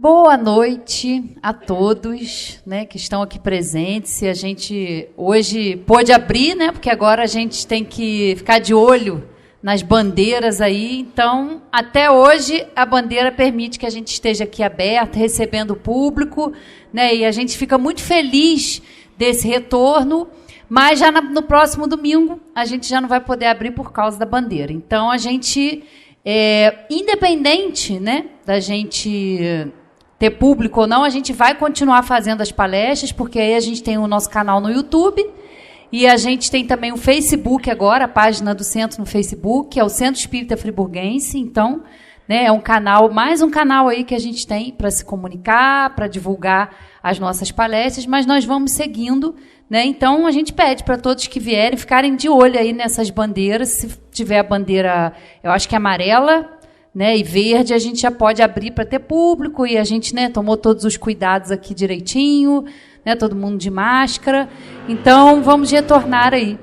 Boa noite a todos, né, que estão aqui presentes. A gente hoje pôde abrir, né, porque agora a gente tem que ficar de olho nas bandeiras aí. Então, até hoje, a bandeira permite que a gente esteja aqui aberta, recebendo o público, né, e a gente fica muito feliz desse retorno, mas já no próximo domingo a gente já não vai poder abrir por causa da bandeira. Então, a gente, independente, né, da gente ter público ou não, a gente vai continuar fazendo as palestras, porque aí a gente tem o nosso canal no YouTube e a gente tem também o Facebook agora, a página do centro no Facebook, que é o Centro Espírita Friburguense. Então, né, é um canal, mais um canal aí que a gente tem para se comunicar, para divulgar as nossas palestras, mas nós vamos seguindo, né? Então, a gente pede para todos que vierem ficarem de olho aí nessas bandeiras. Se tiver a bandeira, eu acho que é amarela, né, e verde, a gente já pode abrir para ter público, e a gente, né, tomou todos os cuidados aqui direitinho, né, todo mundo de máscara. Então, vamos retornar aí.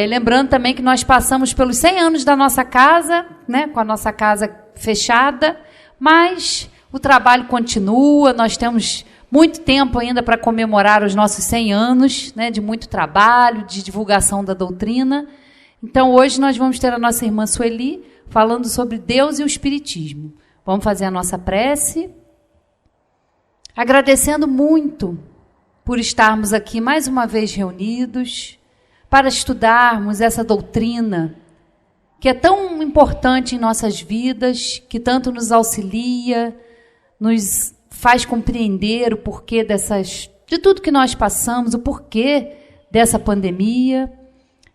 Lembrando também que nós passamos pelos 100 anos da nossa casa, né, com a nossa casa fechada, mas o trabalho continua, nós temos muito tempo ainda para comemorar os nossos 100 anos, né, de muito trabalho, de divulgação da doutrina. Então, hoje nós vamos ter a nossa irmã Sueli falando sobre Deus e o Espiritismo. Vamos fazer a nossa prece, agradecendo muito por estarmos aqui mais uma vez reunidos, para estudarmos essa doutrina que é tão importante em nossas vidas, que tanto nos auxilia, nos faz compreender o porquê de tudo que nós passamos, o porquê dessa pandemia.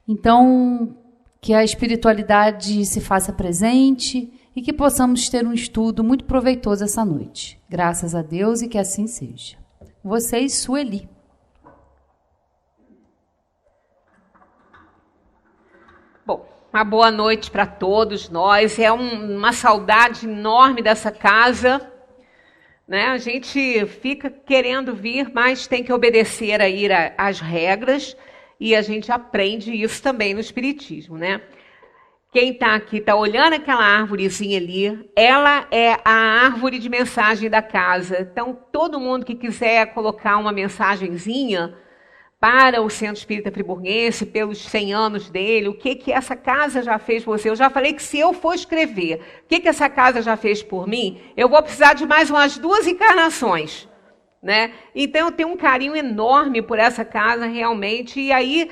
Então, que a espiritualidade se faça presente e que possamos ter um estudo muito proveitoso essa noite. Graças a Deus e que assim seja. Vocês, Sueli. Bom, uma boa noite para todos nós. É uma saudade enorme dessa casa, né? A gente fica querendo vir, mas tem que obedecer aí às regras. E a gente aprende isso também no Espiritismo, né? Quem está aqui, está olhando aquela árvorezinha ali, ela é a árvore de mensagem da casa. Então, todo mundo que quiser colocar uma mensagenzinha para o Centro Espírita Friburguense, pelos 100 anos dele, o que essa casa já fez por você. Eu já falei que se eu for escrever o que essa casa já fez por mim, eu vou precisar de mais umas 2 encarnações. Né? Então, eu tenho um carinho enorme por essa casa, realmente, e aí,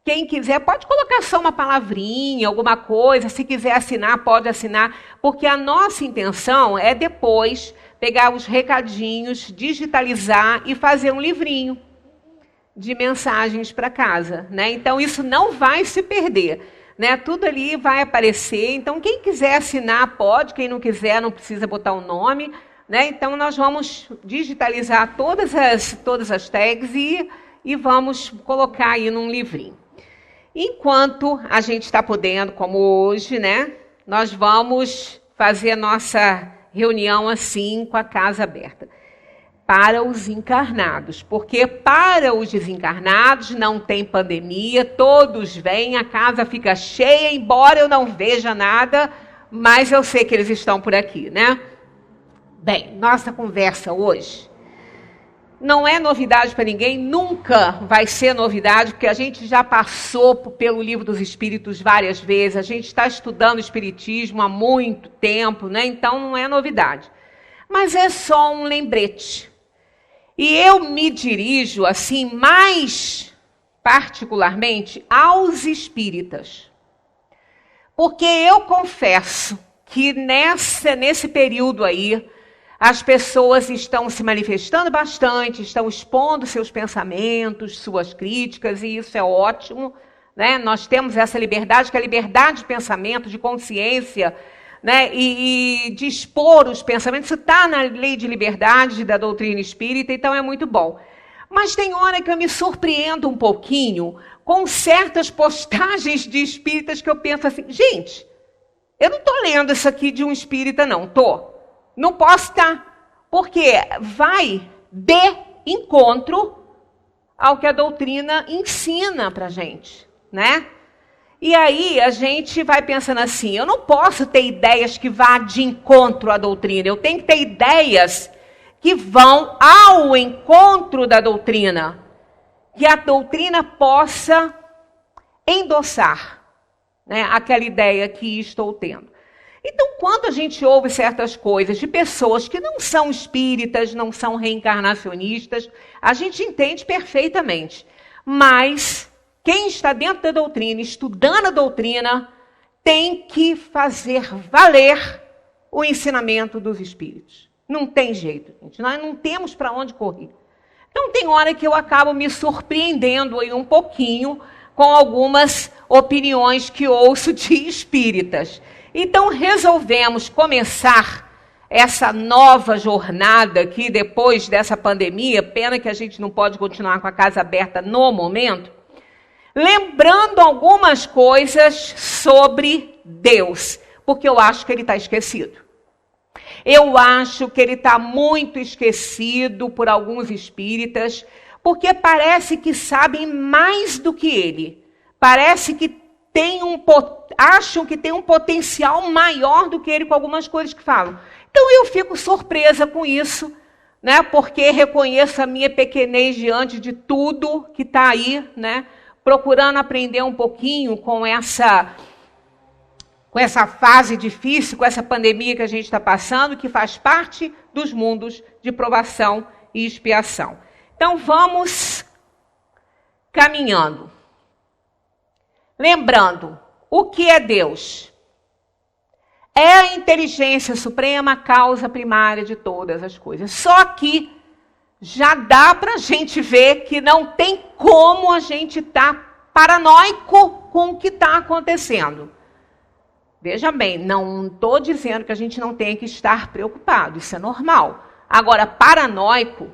quem quiser, pode colocar só uma palavrinha, alguma coisa, se quiser assinar, pode assinar, porque a nossa intenção é depois pegar os recadinhos, digitalizar e fazer um livrinho de mensagens para casa, né? Então, isso não vai se perder, né? Tudo ali vai aparecer, então, quem quiser assinar, pode, quem não quiser, não precisa botar o nome, né? Então, nós vamos digitalizar todas as tags e vamos colocar aí num livrinho. Enquanto a gente está podendo, como hoje, né? Nós vamos fazer a nossa reunião assim, com a casa aberta. Para os encarnados, porque para os desencarnados não tem pandemia, todos vêm, a casa fica cheia, embora eu não veja nada, mas eu sei que eles estão por aqui, né? Bem, nossa conversa hoje não é novidade para ninguém, nunca vai ser novidade, porque a gente já passou pelo Livro dos Espíritos várias vezes, a gente está estudando o Espiritismo há muito tempo, né? Então não é novidade. Mas é só um lembrete. E eu me dirijo, assim, mais particularmente aos espíritas. Porque eu confesso que nesse período aí, as pessoas estão se manifestando bastante, estão expondo seus pensamentos, suas críticas, e isso é ótimo, né? Nós temos essa liberdade, que é a liberdade de pensamento, de consciência, né? E de expor os pensamentos. Isso está na lei de liberdade da doutrina espírita, então é muito bom. Mas tem hora que eu me surpreendo um pouquinho com certas postagens de espíritas que eu penso assim, gente, eu não estou lendo isso aqui de um espírita, não, estou. Não posso estar, porque vai de encontro ao que a doutrina ensina para a gente, né? E aí a gente vai pensando assim, eu não posso ter ideias que vá de encontro à doutrina, eu tenho que ter ideias que vão ao encontro da doutrina, que a doutrina possa endossar, né, aquela ideia que estou tendo. Então, quando a gente ouve certas coisas de pessoas que não são espíritas, não são reencarnacionistas, a gente entende perfeitamente. Mas quem está dentro da doutrina, estudando a doutrina, tem que fazer valer o ensinamento dos espíritos. Não tem jeito, gente. Nós não temos para onde correr. Então, tem hora que eu acabo me surpreendendo aí um pouquinho com algumas opiniões que ouço de espíritas. Então, resolvemos começar essa nova jornada aqui, depois dessa pandemia, pena que a gente não pode continuar com a casa aberta no momento, lembrando algumas coisas sobre Deus, porque eu acho que ele está esquecido. Eu acho que ele está muito esquecido por alguns espíritas, porque parece que sabem mais do que ele. Parece que acham que tem um potencial maior do que ele com algumas coisas que falam. Então eu fico surpresa com isso, né? Porque reconheço a minha pequenez diante de tudo que está aí, né? Procurando aprender um pouquinho com essa fase difícil, com essa pandemia que a gente está passando, que faz parte dos mundos de provação e expiação. Então vamos caminhando. Lembrando, o que é Deus? É a inteligência suprema, a causa primária de todas as coisas. Só que já dá para a gente ver que não tem como a gente estar paranoico com o que está acontecendo. Veja bem, não estou dizendo que a gente não tem que estar preocupado, isso é normal. Agora, paranoico,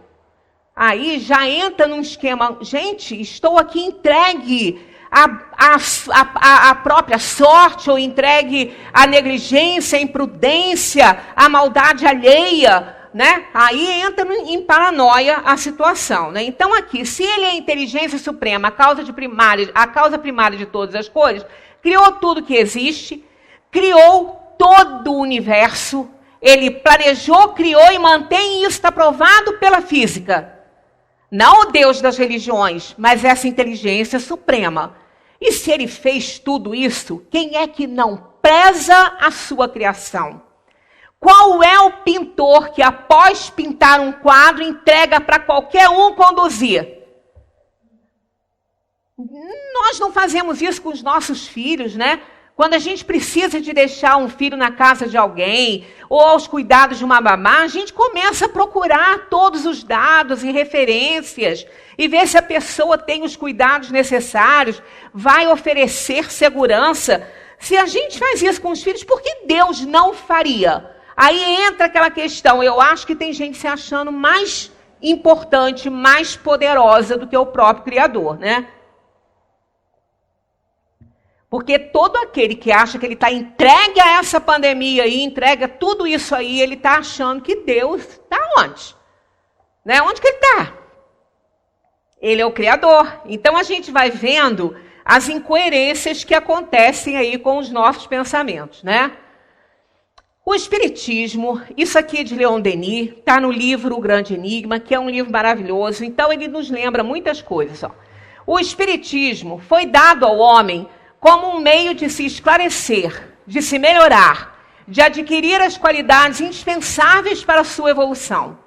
aí já entra num esquema, gente, estou aqui entregue a própria sorte, ou entregue à negligência, à imprudência, à maldade alheia, né? Aí entra em paranoia a situação, né? Então aqui, se ele é a inteligência suprema, a causa primária de todas as coisas, criou tudo que existe, criou todo o universo, ele planejou, criou e mantém, e isso está provado pela física. Não o Deus das religiões, mas essa inteligência suprema. E se ele fez tudo isso, quem é que não preza a sua criação? Qual é o pintor que, após pintar um quadro, entrega para qualquer um conduzir? Nós não fazemos isso com os nossos filhos, né? Quando a gente precisa de deixar um filho na casa de alguém, ou aos cuidados de uma babá, a gente começa a procurar todos os dados e referências, e ver se a pessoa tem os cuidados necessários, vai oferecer segurança. Se a gente faz isso com os filhos, por que Deus não faria? Aí entra aquela questão, eu acho que tem gente se achando mais importante, mais poderosa do que o próprio Criador, né? Porque todo aquele que acha que ele está entregue a essa pandemia e entrega tudo isso aí, ele está achando que Deus está onde? Né? Onde que ele está? Ele é o Criador. Então a gente vai vendo as incoerências que acontecem aí com os nossos pensamentos, né? O Espiritismo, isso aqui é de Leon Denis, está no livro O Grande Enigma, que é um livro maravilhoso. Então ele nos lembra muitas coisas. Ó. O Espiritismo foi dado ao homem como um meio de se esclarecer, de se melhorar, de adquirir as qualidades indispensáveis para a sua evolução.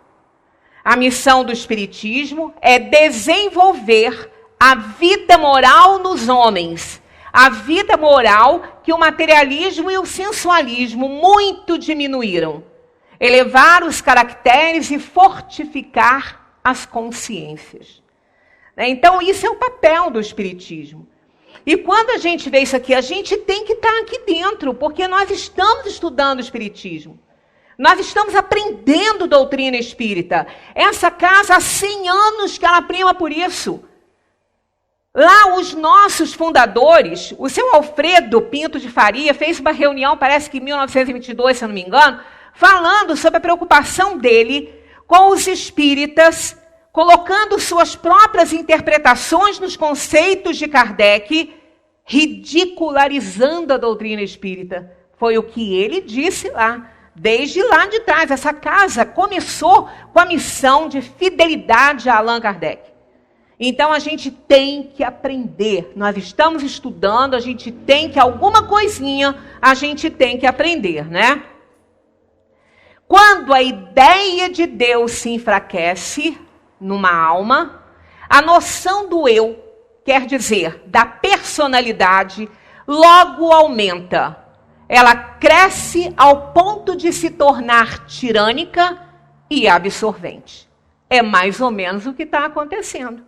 A missão do Espiritismo é desenvolver a vida moral nos homens, a vida moral que o materialismo e o sensualismo muito diminuíram, elevar os caracteres e fortificar as consciências. Então, isso é o papel do Espiritismo. E quando a gente vê isso aqui, a gente tem que estar aqui dentro, porque nós estamos estudando o Espiritismo. Nós estamos aprendendo doutrina espírita. Essa casa há 100 anos que ela prima por isso. Lá os nossos fundadores, o seu Alfredo Pinto de Faria, fez uma reunião, parece que em 1922, se eu não me engano, falando sobre a preocupação dele com os espíritas, colocando suas próprias interpretações nos conceitos de Kardec, ridicularizando a doutrina espírita. Foi o que ele disse lá Desde lá de trás, essa casa começou com a missão de fidelidade a Allan Kardec. Então a gente tem que aprender. Nós estamos estudando, a gente tem que, alguma coisinha, a gente tem que aprender, né? Quando a ideia de Deus se enfraquece numa alma, a noção do eu, quer dizer, da personalidade, logo aumenta. Ela cresce ao ponto de se tornar tirânica e absorvente. É mais ou menos o que está acontecendo.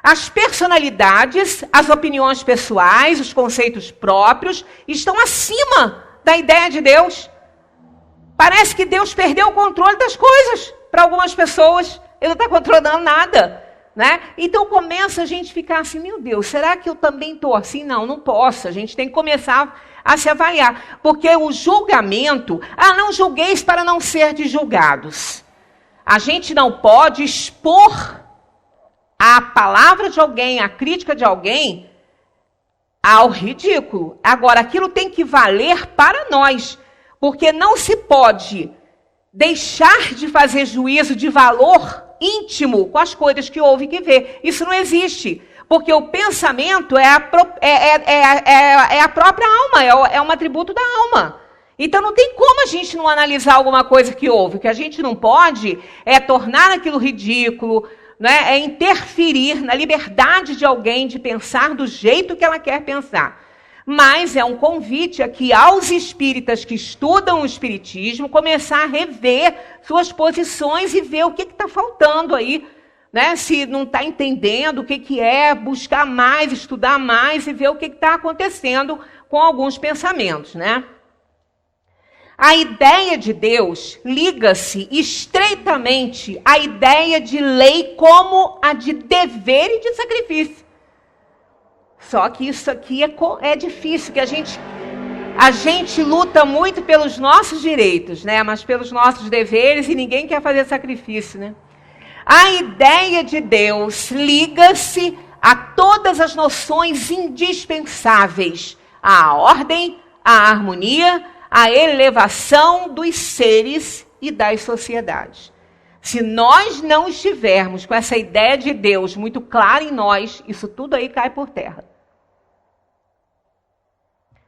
As personalidades, as opiniões pessoais, os conceitos próprios estão acima da ideia de Deus. Parece que Deus perdeu o controle das coisas para algumas pessoas. Ele não está controlando nada. Né? Então começa a gente ficar assim, meu Deus, será que eu também estou assim? Não, não posso. A gente tem que começar a se avaliar. Porque o julgamento, não julgueis para não ser julgados. A gente não pode expor a palavra de alguém, a crítica de alguém, ao ridículo. Agora, aquilo tem que valer para nós. Porque não se pode deixar de fazer juízo de valor íntimo com as coisas que ouve e que vê. Isso não existe. Porque o pensamento é a própria alma, é um atributo da alma. Então não tem como a gente não analisar alguma coisa que ouve. O que a gente não pode é tornar aquilo ridículo, né? É interferir na liberdade de alguém de pensar do jeito que ela quer pensar. Mas é um convite aqui aos espíritas que estudam o espiritismo começar a rever suas posições e ver o que está faltando aí, né? Se não está entendendo o que é, buscar mais, estudar mais e ver o que está acontecendo com alguns pensamentos, né? A ideia de Deus liga-se estreitamente à ideia de lei como a de dever e de sacrifício. Só que isso aqui é difícil, que a gente luta muito pelos nossos direitos, né? Mas pelos nossos deveres e ninguém quer fazer sacrifício, né? A ideia de Deus liga-se a todas as noções indispensáveis, à ordem, à harmonia, à elevação dos seres e das sociedades. Se nós não estivermos com essa ideia de Deus muito clara em nós, isso tudo aí cai por terra.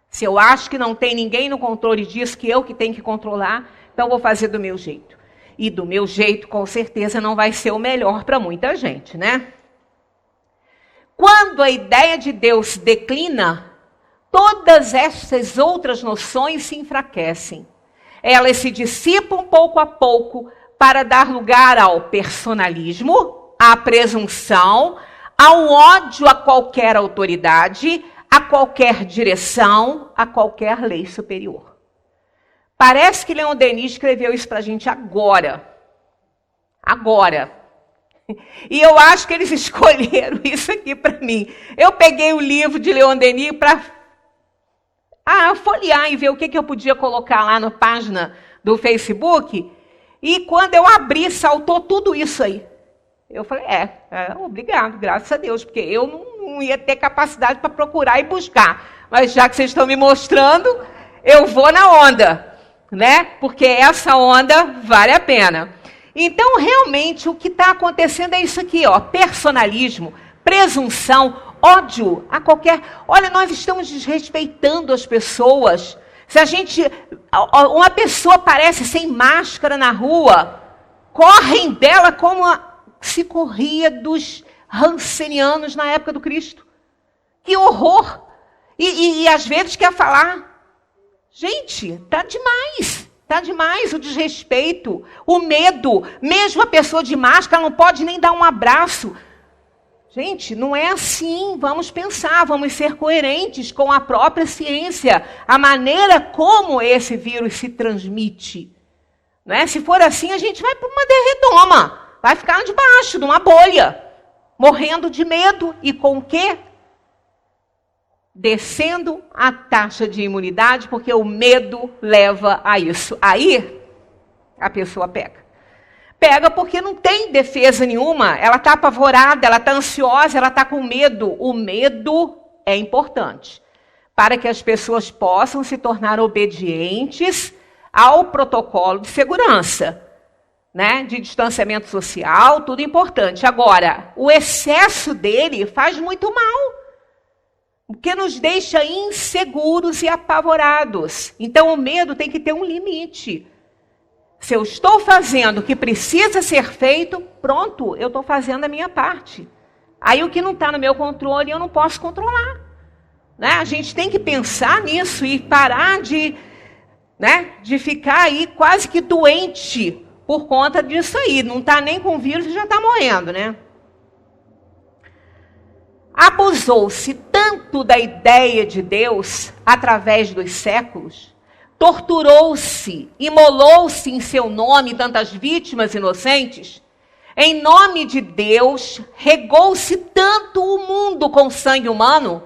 Se eu acho que não tem ninguém no controle disso, que eu que tenho que controlar, então vou fazer do meu jeito. E do meu jeito, com certeza, não vai ser o melhor para muita gente, né? Quando a ideia de Deus declina, todas essas outras noções se enfraquecem. Elas se dissipam pouco a pouco para dar lugar ao personalismo, à presunção, ao ódio a qualquer autoridade, a qualquer direção, a qualquer lei superior. Parece que Leon Denis escreveu isso para a gente agora. Agora. E eu acho que eles escolheram isso aqui para mim. Eu peguei o livro de Leon Denis para folhear e ver o que eu podia colocar lá na página do Facebook. E quando eu abri, saltou tudo isso aí. Eu falei, obrigado, graças a Deus, porque eu não ia ter capacidade para procurar e buscar. Mas já que vocês estão me mostrando, eu vou na onda, né? Porque essa onda vale a pena. Então, realmente, o que está acontecendo é isso aqui, ó, personalismo, presunção, ódio a qualquer... Olha, nós estamos desrespeitando as pessoas. Se uma pessoa aparece sem máscara na rua, correm dela como se corria dos rancenianos na época do Cristo. Que horror! E às vezes quer falar, gente, tá demais o desrespeito, o medo. Mesmo a pessoa de máscara não pode nem dar um abraço. Gente, não é assim. Vamos pensar, vamos ser coerentes com a própria ciência, a maneira como esse vírus se transmite. Né? Se for assim, a gente vai para uma derretoma, vai ficar debaixo de uma bolha, morrendo de medo. E com o quê? Descendo a taxa de imunidade, porque o medo leva a isso. Aí, a pessoa pega. Pega porque não tem defesa nenhuma, ela está apavorada, ela está ansiosa, ela está com medo. O medo é importante para que as pessoas possam se tornar obedientes ao protocolo de segurança, né? De distanciamento social, tudo importante. Agora, o excesso dele faz muito mal, porque nos deixa inseguros e apavorados. Então, o medo tem que ter um limite. Se eu estou fazendo o que precisa ser feito, pronto, eu estou fazendo a minha parte. Aí o que não está no meu controle, eu não posso controlar. Né? A gente tem que pensar nisso e parar de ficar aí quase que doente por conta disso aí. Não está nem com vírus e já está morrendo, né? Abusou-se tanto da ideia de Deus através dos séculos, torturou-se, imolou-se em seu nome tantas vítimas inocentes, em nome de Deus, regou-se tanto o mundo com sangue humano,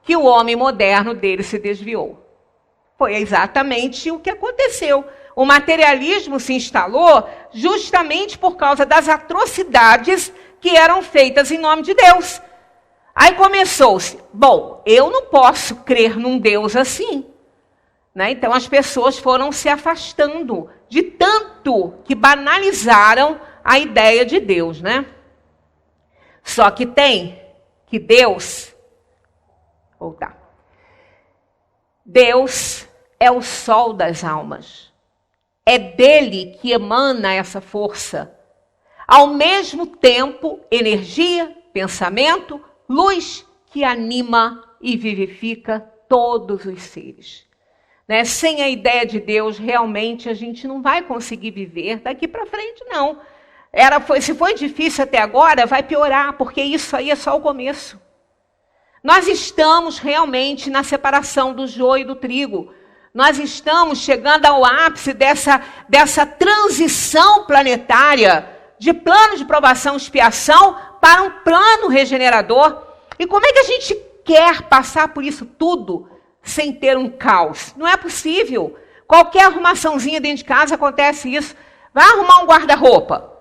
que o homem moderno dele se desviou. Foi exatamente o que aconteceu. O materialismo se instalou justamente por causa das atrocidades que eram feitas em nome de Deus. Aí começou-se, bom, eu não posso crer num Deus assim. Né? Então as pessoas foram se afastando de tanto que banalizaram a ideia de Deus, né? Só que tem que Deus é o sol das almas. É dele que emana essa força. Ao mesmo tempo, energia, pensamento, luz que anima e vivifica todos os seres. Né? Sem a ideia de Deus, realmente a gente não vai conseguir viver daqui para frente, não. Se foi difícil até agora, vai piorar, porque isso aí é só o começo. Nós estamos realmente na separação do joio e do trigo. Nós estamos chegando ao ápice dessa transição planetária de plano de provação e expiação para um plano regenerador. E como é que a gente quer passar por isso tudo sem ter um caos? Não é possível. Qualquer arrumaçãozinha dentro de casa acontece isso. Vai arrumar um guarda-roupa.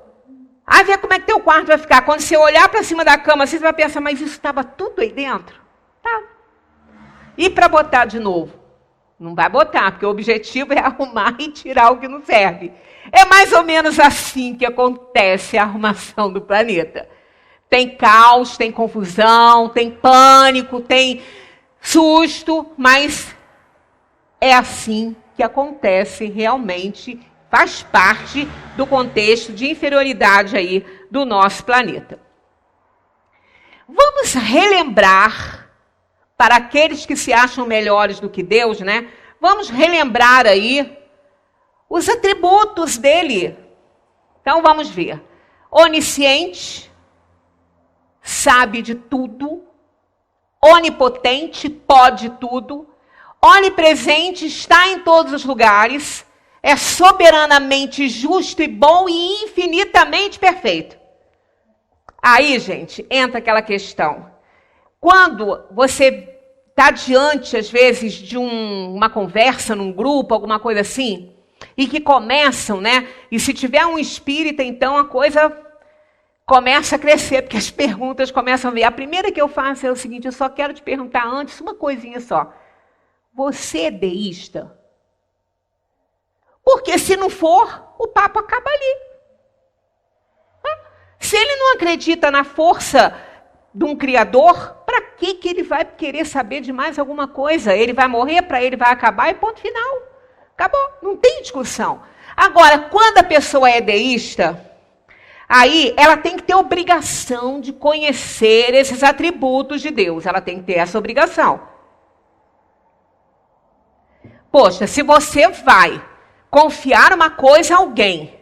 Aí vê como é que teu quarto vai ficar. Quando você olhar para cima da cama, você vai pensar, mas isso estava tudo aí dentro? Tá. E para botar de novo? Não vai botar, porque o objetivo é arrumar e tirar o que não serve. É mais ou menos assim que acontece a arrumação do planeta. Tem caos, tem confusão, tem pânico, tem susto, mas é assim que acontece realmente, faz parte do contexto de inferioridade aí do nosso planeta. Vamos relembrar, para aqueles que se acham melhores do que Deus, né? Vamos relembrar aí os atributos dele. Então vamos ver. Onisciente, sabe de tudo. Onipotente, pode tudo. Onipresente, está em todos os lugares. É soberanamente justo e bom e infinitamente perfeito. Aí, gente, entra aquela questão. Quando você está diante, às vezes, de uma conversa num grupo, alguma coisa assim, e que começam, né? E se tiver um espírita, então a coisa começa a crescer, porque as perguntas começam a vir. A primeira que eu faço é o seguinte, eu só quero te perguntar antes uma coisinha só. Você é deísta? Porque se não for, o papo acaba ali. Se ele não acredita na força de um Criador, para que ele vai querer saber de mais alguma coisa? Ele vai morrer, para ele vai acabar e ponto final. Acabou, não tem discussão. Agora, quando a pessoa é deísta, aí ela tem que ter obrigação de conhecer esses atributos de Deus. Ela tem que ter essa obrigação. Poxa, se você vai confiar uma coisa a alguém,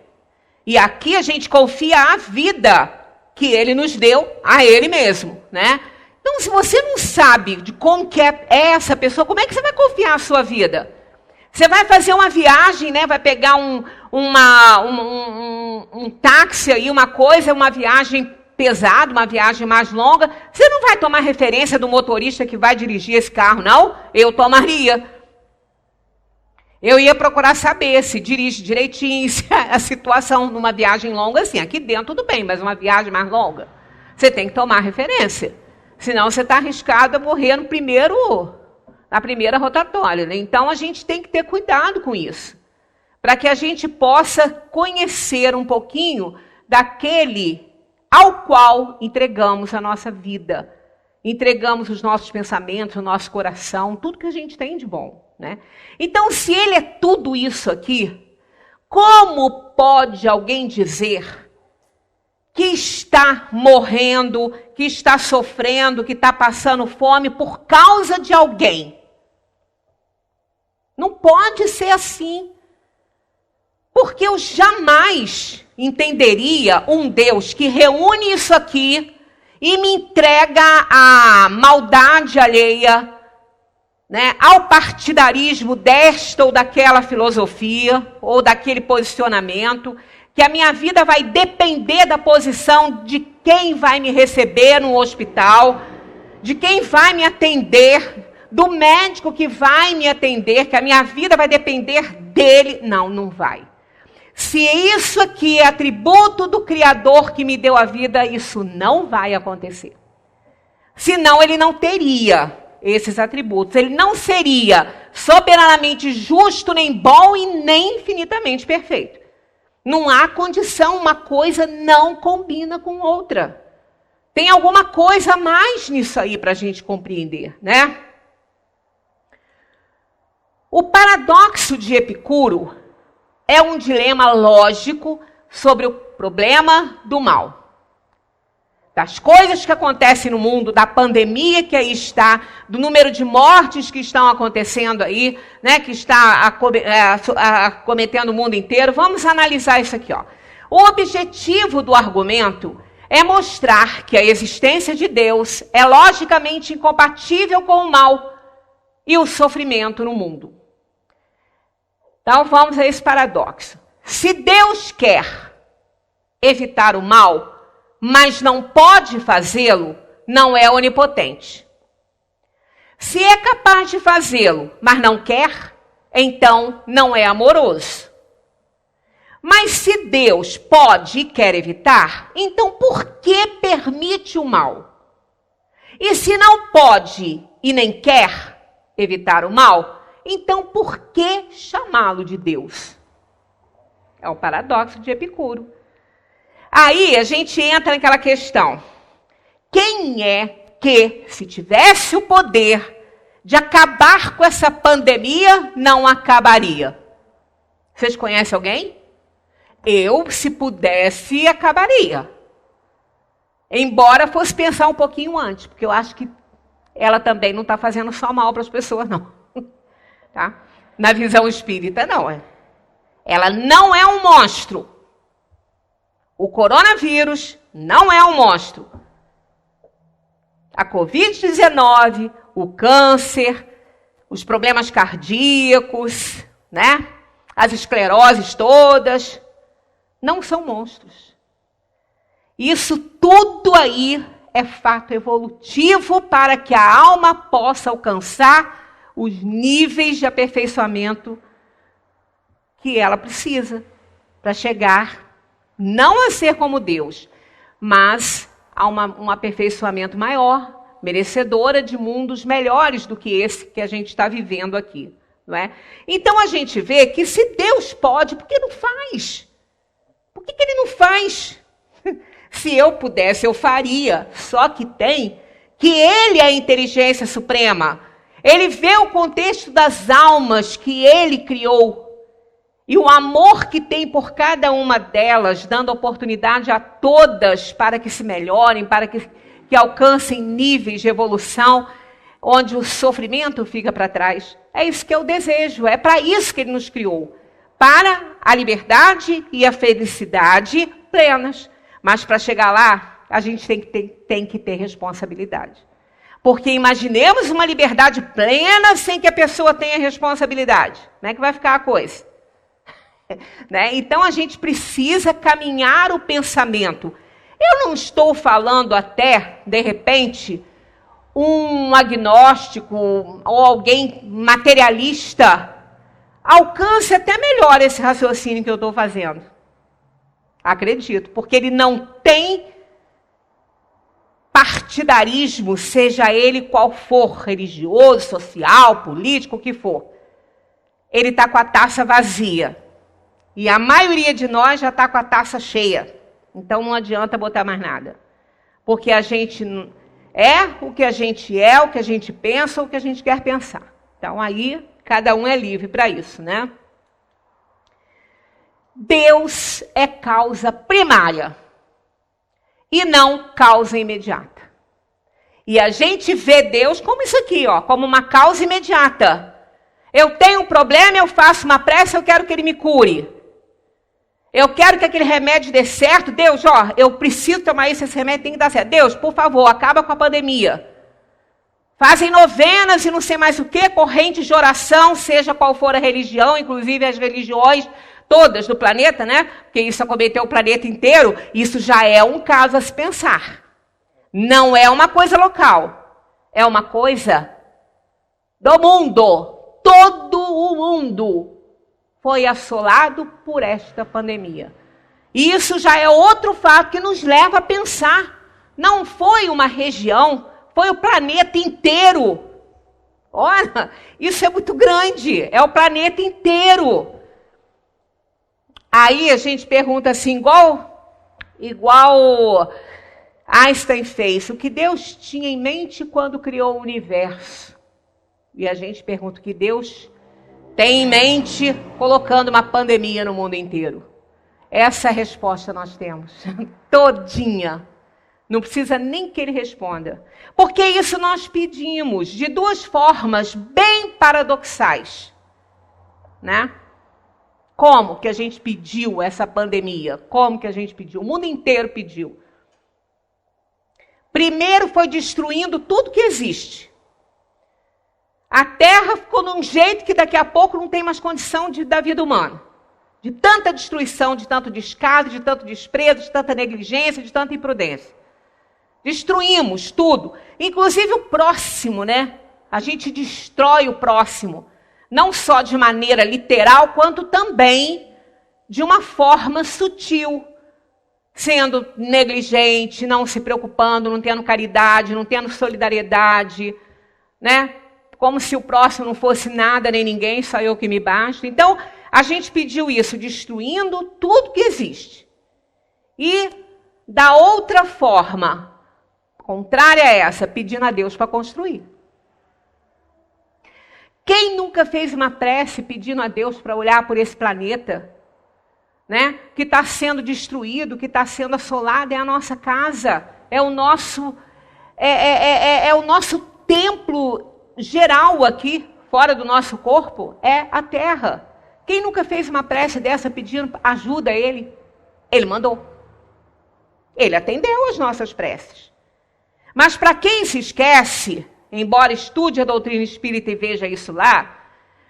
e aqui a gente confia a vida que ele nos deu a ele mesmo, né? Então, se você não sabe de como que é essa pessoa, como é que você vai confiar a sua vida? Você vai fazer uma viagem, né? Vai pegar um táxi aí, uma viagem pesada, uma viagem mais longa. Você não vai tomar referência do motorista que vai dirigir esse carro, não? Eu tomaria. Eu ia procurar saber se dirige direitinho, se a situação numa viagem longa, assim, aqui dentro tudo bem, mas uma viagem mais longa, você tem que tomar referência. Senão você está arriscado a morrer na primeira rotatória. Né? Então a gente tem que ter cuidado com isso. para que a gente possa conhecer um pouquinho daquele ao qual entregamos a nossa vida, entregamos os nossos pensamentos, o nosso coração, tudo que a gente tem de bom, né? Então, se ele é tudo isso aqui, como pode alguém dizer que está morrendo, que está sofrendo, que está passando fome por causa de alguém? Não pode ser assim. Porque eu jamais entenderia um Deus que reúne isso aqui e me entrega à maldade alheia, né, ao partidarismo desta ou daquela filosofia, ou daquele posicionamento, que a minha vida vai depender da posição de quem vai me receber no hospital, de quem vai me atender, do médico que vai me atender, que a minha vida vai depender dele. Não, não vai. Se isso aqui é atributo do Criador que me deu a vida, isso não vai acontecer. Senão ele não teria esses atributos. Ele não seria soberanamente justo, nem bom e nem infinitamente perfeito. Não há condição, uma coisa não combina com outra. Tem alguma coisa a mais nisso aí para a gente compreender, né? O paradoxo de Epicuro é um dilema lógico sobre o problema do mal. Das coisas que acontecem no mundo, da pandemia que aí está, do número de mortes que estão acontecendo aí, né, que está acometendo o mundo inteiro. Vamos analisar isso aqui, ó. O objetivo do argumento é mostrar que a existência de Deus é logicamente incompatível com o mal e o sofrimento no mundo. Então, vamos a esse paradoxo. Se Deus quer evitar o mal, mas não pode fazê-lo, não é onipotente. Se é capaz de fazê-lo, mas não quer, então não é amoroso. Mas se Deus pode e quer evitar, então por que permite o mal? E se não pode e nem quer evitar o mal, então, por que chamá-lo de Deus? É o paradoxo de Epicuro. Aí a gente entra naquela questão. Quem é que, se tivesse o poder de acabar com essa pandemia, não acabaria? Vocês conhecem alguém? Eu, se pudesse, acabaria. Embora fosse pensar um pouquinho antes, porque eu acho que ela também não está fazendo só mal para as pessoas, não. Tá? Na visão espírita, não. Ela não é um monstro. O coronavírus não é um monstro. A Covid-19, o câncer, os problemas cardíacos, né? As escleroses todas, não são monstros. Isso tudo aí é fato evolutivo para que a alma possa alcançar os níveis de aperfeiçoamento que ela precisa para chegar, não a ser como Deus, mas a um aperfeiçoamento maior, merecedora de mundos melhores do que esse que a gente está vivendo aqui, não é? Então a gente vê que se Deus pode, por que não faz? Por que ele não faz? Se eu pudesse, eu faria, só que tem que ele é a inteligência suprema. Ele vê o contexto das almas que ele criou e o amor que tem por cada uma delas, dando oportunidade a todas para que se melhorem, para que alcancem níveis de evolução, onde o sofrimento fica para trás. É isso que é o desejo, é para isso que ele nos criou, para a liberdade e a felicidade plenas. Mas para chegar lá, a gente tem que ter responsabilidade. Porque imaginemos uma liberdade plena sem que a pessoa tenha responsabilidade. Como é que vai ficar a coisa? Né? Então a gente precisa caminhar o pensamento. Eu não estou falando até, de repente, um agnóstico ou alguém materialista alcance até melhor esse raciocínio que eu estou fazendo. Acredito, porque ele não tem partidarismo, seja ele qual for, religioso, social, político, o que for. Ele está com a taça vazia. E a maioria de nós já está com a taça cheia. Então não adianta botar mais nada. Porque a gente é o que a gente é, o que a gente pensa, o que a gente quer pensar. Então aí cada um é livre para isso, né? Deus é causa primária e não causa imediata. E a gente vê Deus como isso aqui, ó, como uma causa imediata. Eu tenho um problema, eu faço uma prece, eu quero que ele me cure. Eu quero que aquele remédio dê certo. Deus, ó, eu preciso tomar isso, esse remédio tem que dar certo. Deus, por favor, acaba com a pandemia. Fazem novenas e não sei mais o que, correntes de oração, seja qual for a religião, inclusive as religiões todas do planeta, né? Porque isso acometeu o planeta inteiro. Isso já é um caso a se pensar. Não é uma coisa local. É uma coisa do mundo. Todo o mundo foi assolado por esta pandemia. E isso já é outro fato que nos leva a pensar. Não foi uma região, foi o planeta inteiro. Olha, isso é muito grande, é o planeta inteiro. Aí a gente pergunta assim, igual Einstein fez, o que Deus tinha em mente quando criou o universo? E a gente pergunta o que Deus tem em mente colocando uma pandemia no mundo inteiro. Essa resposta nós temos, todinha. Não precisa nem que ele responda. Porque isso nós pedimos de duas formas bem paradoxais. Né? Como que a gente pediu essa pandemia? Como que a gente pediu? O mundo inteiro pediu. Primeiro foi destruindo tudo que existe. A Terra ficou num jeito que daqui a pouco não tem mais condição da vida humana. De tanta destruição, de tanto descaso, de tanto desprezo, de tanta negligência, de tanta imprudência. Destruímos tudo, inclusive o próximo, né? A gente destrói o próximo, não só de maneira literal, quanto também de uma forma sutil. Sendo negligente, não se preocupando, não tendo caridade, não tendo solidariedade, né? Como se o próximo não fosse nada nem ninguém, só eu que me basta. Então, a gente pediu isso, destruindo tudo que existe. E, da outra forma, contrária a essa, pedindo a Deus para construir. Quem nunca fez uma prece pedindo a Deus para olhar por esse planeta, né? Que está sendo destruído, que está sendo assolado, é a nossa casa, é o nosso templo geral aqui, fora do nosso corpo, é a terra. Quem nunca fez uma prece dessa pedindo ajuda a ele? Ele mandou. Ele atendeu as nossas preces. Mas para quem se esquece, embora estude a doutrina espírita e veja isso lá,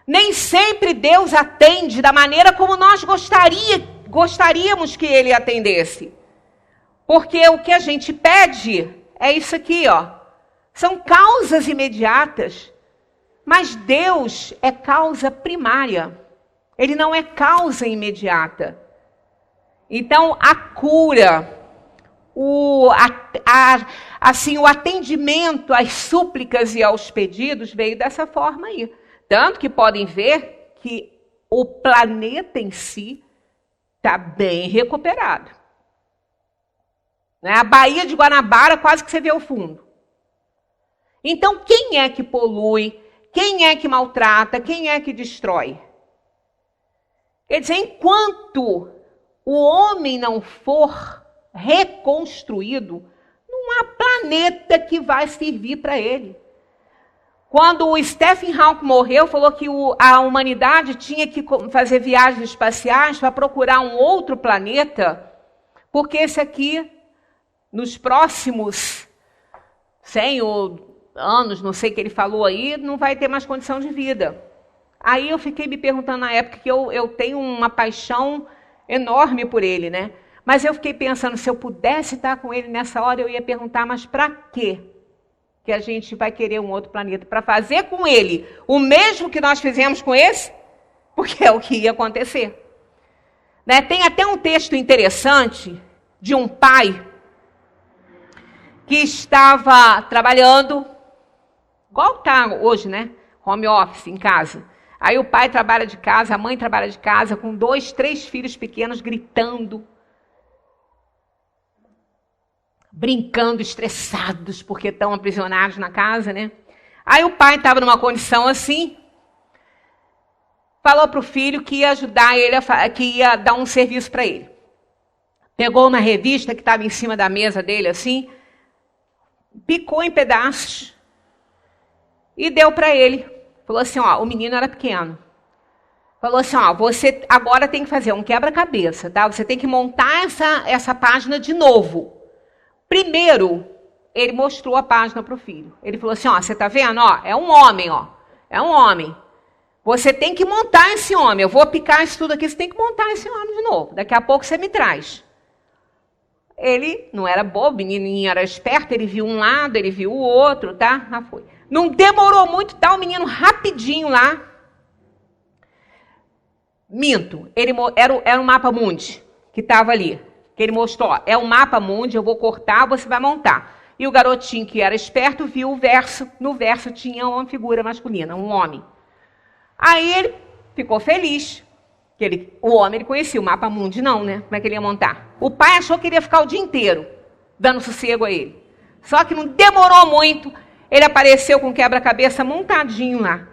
nem sempre Deus atende da maneira como nós gostaríamos que ele atendesse. Porque o que a gente pede é isso aqui, ó. São causas imediatas, mas Deus é causa primária. Ele não é causa imediata. Então, a cura, o atendimento às súplicas e aos pedidos veio dessa forma aí. Tanto que podem ver que o planeta em si está bem recuperado. A Baía de Guanabara quase que você vê o fundo. Então, quem é que polui? Quem é que maltrata? Quem é que destrói? Quer dizer, enquanto o homem não for reconstruído, não há planeta que vai servir para ele. Quando o Stephen Hawking morreu, falou que a humanidade tinha que fazer viagens espaciais para procurar um outro planeta, porque esse aqui, nos próximos 100 anos, não sei o que ele falou aí, não vai ter mais condição de vida. Aí eu fiquei me perguntando na época que eu tenho uma paixão enorme por ele, né? Mas eu fiquei pensando, se eu pudesse estar com ele nessa hora, eu ia perguntar, mas para quê que a gente vai querer um outro planeta? Para fazer com ele o mesmo que nós fizemos com esse? Porque é o que ia acontecer. Né? Tem até um texto interessante de um pai que estava trabalhando, igual está hoje, né? Home office, em casa. Aí o pai trabalha de casa, a mãe trabalha de casa, com 2, 3 filhos pequenos gritando, brincando, estressados, porque estão aprisionados na casa, né? Aí o pai estava numa condição assim, falou para o filho que ia ajudar ele, que ia dar um serviço para ele. Pegou uma revista que estava em cima da mesa dele, assim, picou em pedaços e deu para ele. Falou assim, ó, o menino era pequeno. Falou assim, ó, você agora tem que fazer um quebra-cabeça, tá? Você tem que montar essa página de novo. Primeiro, ele mostrou a página para o filho. Ele falou assim, ó, você tá vendo? Ó, é um homem, ó. É um homem. Você tem que montar esse homem. Eu vou picar isso tudo aqui, você tem que montar esse homem de novo. Daqui a pouco você me traz. Ele não era bobo, o menininho era esperto, ele viu um lado, ele viu o outro, tá? Já foi. Não demorou muito, tá? O menino rapidinho lá. Minto, era um mapa mundi que estava ali. Que ele mostrou, ó, é um mapa mundi, eu vou cortar, você vai montar. E o garotinho que era esperto viu o verso, no verso tinha uma figura masculina, um homem. Aí ele ficou feliz. O homem ele conhecia, o mapa mundi não, né? Como é que ele ia montar? O pai achou que ele ia ficar o dia inteiro dando sossego a ele. Só que não demorou muito, ele apareceu com o quebra-cabeça montadinho lá.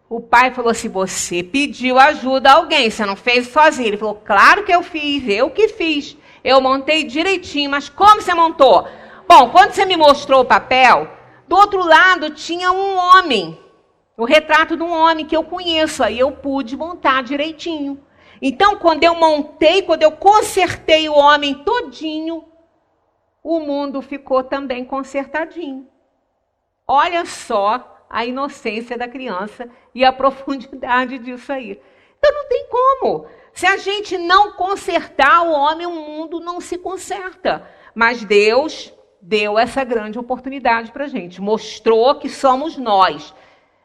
O pai falou assim, você pediu ajuda a alguém, você não fez sozinho. Ele falou, claro que eu fiz, eu que fiz. Eu montei direitinho, mas como você montou? Bom, quando você me mostrou o papel, do outro lado tinha um homem. O retrato de um homem que eu conheço, aí eu pude montar direitinho. Então, quando eu montei, quando eu consertei o homem todinho, o mundo ficou também consertadinho. Olha só a inocência da criança e a profundidade disso aí. Então, não tem como. Se a gente não consertar o homem, o mundo não se conserta. Mas Deus deu essa grande oportunidade para a gente. Mostrou que somos nós.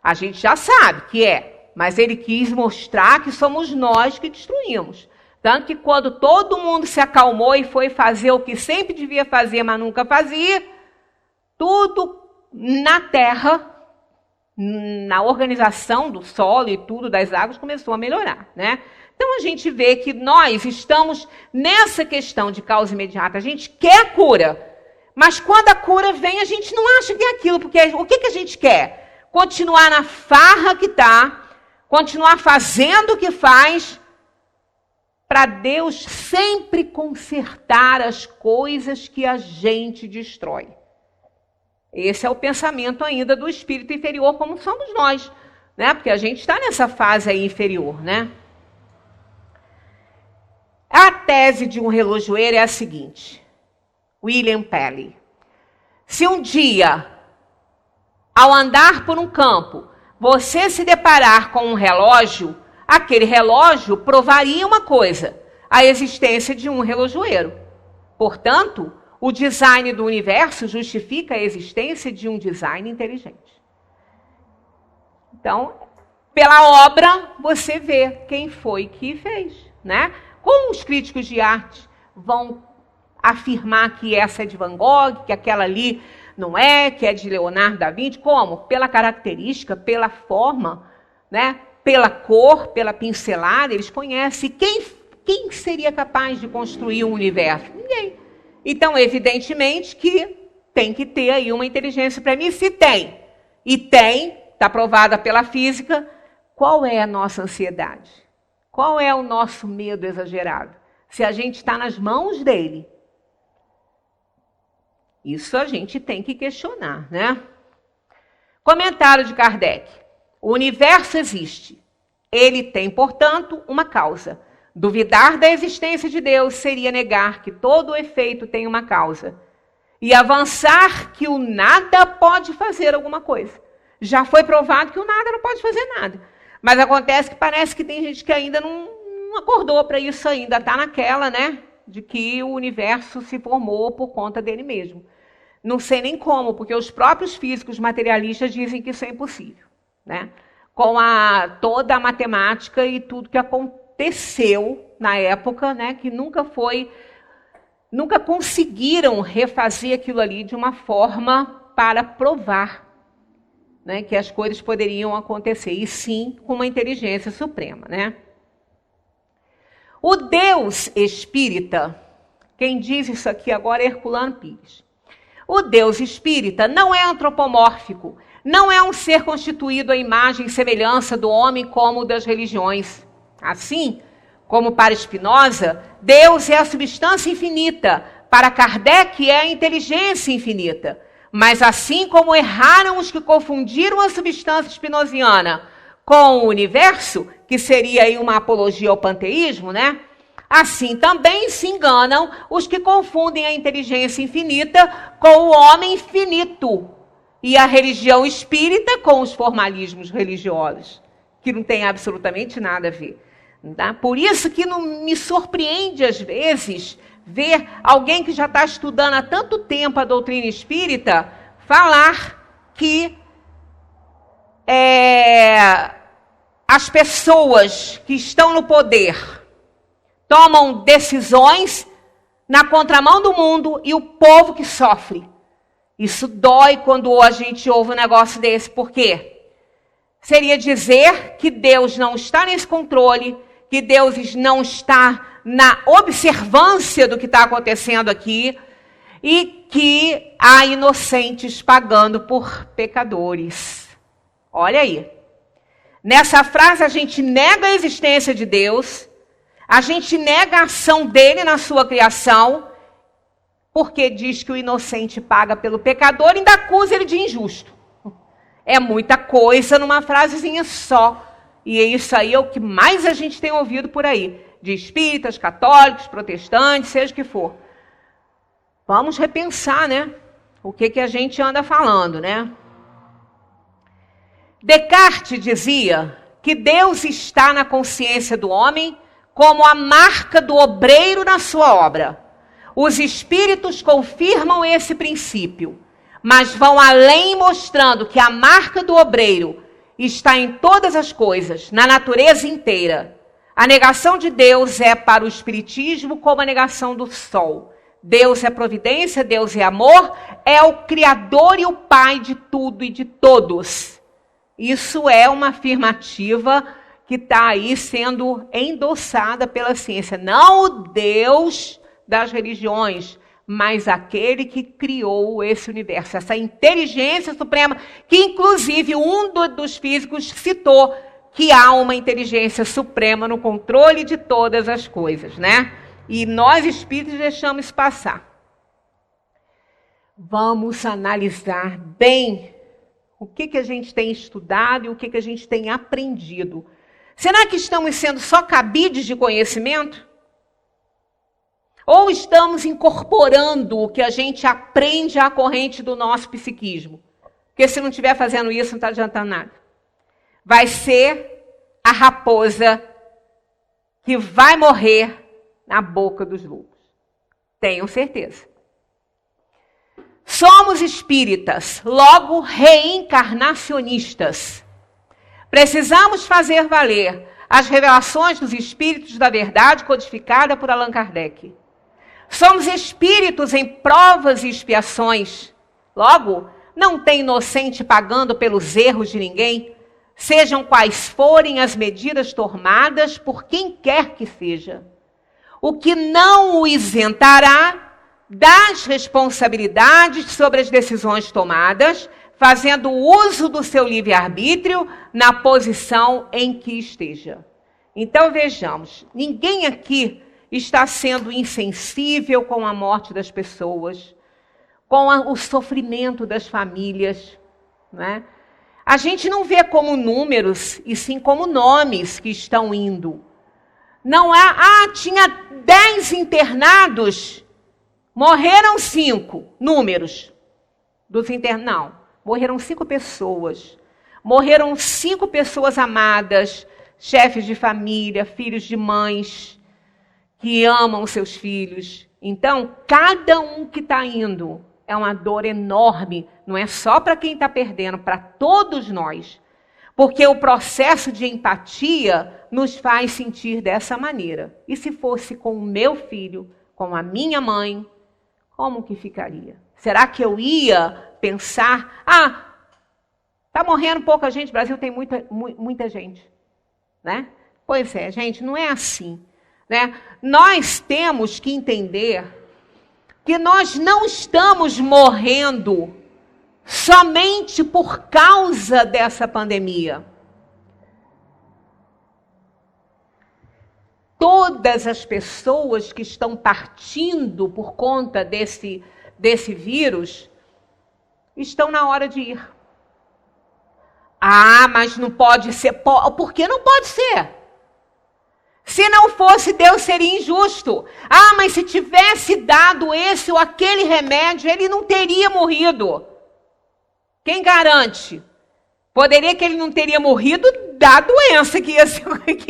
A gente já sabe que é, mas ele quis mostrar que somos nós que destruímos. Tanto que quando todo mundo se acalmou e foi fazer o que sempre devia fazer, mas nunca fazia, tudo na terra, na organização do solo e tudo, das águas, começou a melhorar, né? Então a gente vê que nós estamos nessa questão de causa imediata. A gente quer a cura, mas quando a cura vem, a gente não acha que é aquilo, porque o que a gente quer? Continuar na farra que está, continuar fazendo o que faz, para Deus sempre consertar as coisas que a gente destrói. Esse é o pensamento ainda do espírito inferior, como somos nós, né? Porque a gente está nessa fase aí inferior, né? A tese de um relojoeiro é a seguinte, William Paley. Se um dia, ao andar por um campo, você se deparar com um relógio, aquele relógio provaria uma coisa, a existência de um relojoeiro. Portanto, o design do universo justifica a existência de um design inteligente. Então, pela obra, você vê quem foi que fez, né? Como os críticos de arte vão afirmar que essa é de Van Gogh, que aquela ali não é, que é de Leonardo da Vinci? Como? Pela característica, pela forma, né? Pela cor, pela pincelada, eles conhecem. Quem seria capaz de construir um universo? Ninguém. Então, evidentemente que tem que ter aí uma inteligência para mim, se tem. E tem, está provada pela física, qual é a nossa ansiedade? Qual é o nosso medo exagerado? Se a gente está nas mãos dele. Isso a gente tem que questionar, né? Comentário de Kardec. O universo existe. Ele tem, portanto, uma causa. Duvidar da existência de Deus seria negar que todo efeito tem uma causa. E avançar que o nada pode fazer alguma coisa. Já foi provado que o nada não pode fazer nada. Mas acontece que parece que tem gente que ainda não acordou para isso ainda. Está naquela, né? De que o universo se formou por conta dele mesmo. Não sei nem como, porque os próprios físicos materialistas dizem que isso é impossível, né? Com toda a matemática e tudo que aconteceu na época, né? Que nunca conseguiram refazer aquilo ali de uma forma para provar, né, que as coisas poderiam acontecer, e sim com uma inteligência suprema, né? O Deus espírita, quem diz isso aqui agora é Herculano Pires. O Deus espírita não é antropomórfico, não é um ser constituído à imagem e semelhança do homem como o das religiões. Assim, como para Spinoza, Deus é a substância infinita, para Kardec é a inteligência infinita. Mas assim como erraram os que confundiram a substância spinoziana com o universo, que seria aí uma apologia ao panteísmo, né? Assim também se enganam os que confundem a inteligência infinita com o homem finito e a religião espírita com os formalismos religiosos, que não tem absolutamente nada a ver. Tá? Por isso que não me surpreende, às vezes, ver alguém que já está estudando há tanto tempo a doutrina espírita falar que as pessoas que estão no poder tomam decisões na contramão do mundo e o povo que sofre. Isso dói quando a gente ouve um negócio desse. Por quê? Seria dizer que Deus não está nesse controle, que Deus não está na observância do que está acontecendo aqui e que há inocentes pagando por pecadores. Olha aí. Nessa frase a gente nega a existência de Deus, a gente nega a ação dele na sua criação, porque diz que o inocente paga pelo pecador e ainda acusa ele de injusto. É muita coisa numa frasezinha só. E isso aí é o que mais a gente tem ouvido por aí, de espíritas, católicos, protestantes, seja o que for. Vamos repensar, né? O que a gente anda falando, né? Descartes dizia que Deus está na consciência do homem como a marca do obreiro na sua obra. Os espíritos confirmam esse princípio, mas vão além, mostrando que a marca do obreiro está em todas as coisas, na natureza inteira. A negação de Deus é para o espiritismo como a negação do sol. Deus é providência, Deus é amor, é o Criador e o Pai de tudo e de todos. Isso é uma afirmativa que está aí sendo endossada pela ciência. Não o Deus das religiões, mas aquele que criou esse universo, essa inteligência suprema, que inclusive dos físicos citou que há uma inteligência suprema no controle de todas as coisas, né? E nós espíritos deixamos isso passar. Vamos analisar bem o que a gente tem estudado e o que a gente tem aprendido. Será que estamos sendo só cabides de conhecimento? Ou estamos incorporando o que a gente aprende à corrente do nosso psiquismo? Porque se não estiver fazendo isso, não está adiantando nada. Vai ser a raposa que vai morrer na boca dos lobos. Tenho certeza. Somos espíritas, logo reencarnacionistas. Precisamos fazer valer as revelações dos espíritos da verdade codificada por Allan Kardec. Somos espíritos em provas e expiações. Logo, não tem inocente pagando pelos erros de ninguém, sejam quais forem as medidas tomadas por quem quer que seja. O que não o isentará das responsabilidades sobre as decisões tomadas, fazendo uso do seu livre-arbítrio na posição em que esteja. Então, vejamos, ninguém aqui está sendo insensível com a morte das pessoas, com o sofrimento das famílias, né? A gente não vê como números, e sim como nomes que estão indo. Não há, tinha 10 internados, morreram 5, números dos internados. Não, morreram 5 pessoas. Morreram 5 pessoas amadas, chefes de família, filhos de mães, que amam seus filhos. Então, cada um que está indo é uma dor enorme, não é só para quem está perdendo, para todos nós. Porque o processo de empatia nos faz sentir dessa maneira. E se fosse com o meu filho, com a minha mãe, como que ficaria? Será que eu ia pensar, Está morrendo pouca gente, o Brasil tem muita gente. Né? Pois é, gente, não é assim. Né? Nós temos que entender que nós não estamos morrendo somente por causa dessa pandemia. Todas as pessoas que estão partindo por conta desse vírus estão na hora de ir. Ah, mas não pode ser. Por que não pode ser? Se não fosse, Deus seria injusto. Ah, mas se tivesse dado esse ou aquele remédio, ele não teria morrido. Quem garante? Poderia que ele não teria morrido da doença que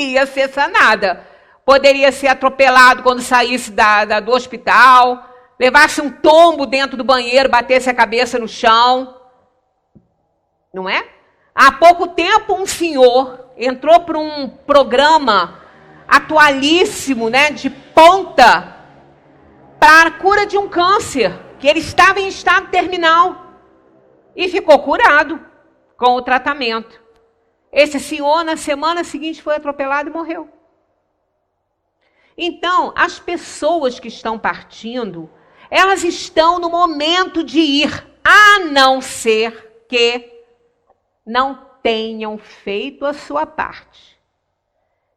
ia ser sanada. Poderia ser atropelado quando saísse do hospital, levasse um tombo dentro do banheiro, batesse a cabeça no chão. Não é? Há pouco tempo, um senhor entrou para um programa atualíssimo, né, de ponta, para a cura de um câncer, que ele estava em estado terminal, e ficou curado com o tratamento. Esse senhor, na semana seguinte, foi atropelado e morreu. Então, as pessoas que estão partindo, elas estão no momento de ir, a não ser que não tenham feito a sua parte.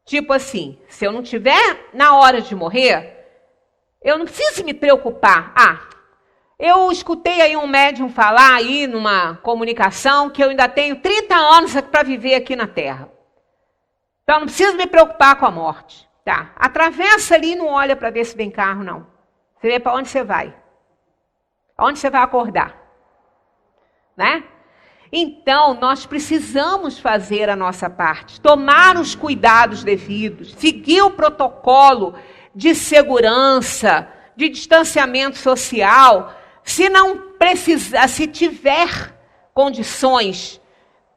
Tipo assim, se eu não tiver na hora de morrer, eu não preciso me preocupar. Eu escutei aí um médium falar aí numa comunicação que eu ainda tenho 30 anos para viver aqui na Terra. Então, não preciso me preocupar com a morte. Tá, atravessa ali e não olha para ver se vem carro, não. Você vê para onde você vai. Onde você vai acordar. Né? Então, nós precisamos fazer a nossa parte. Tomar os cuidados devidos. Seguir o protocolo de segurança, de distanciamento social. Se não precisar, se tiver condições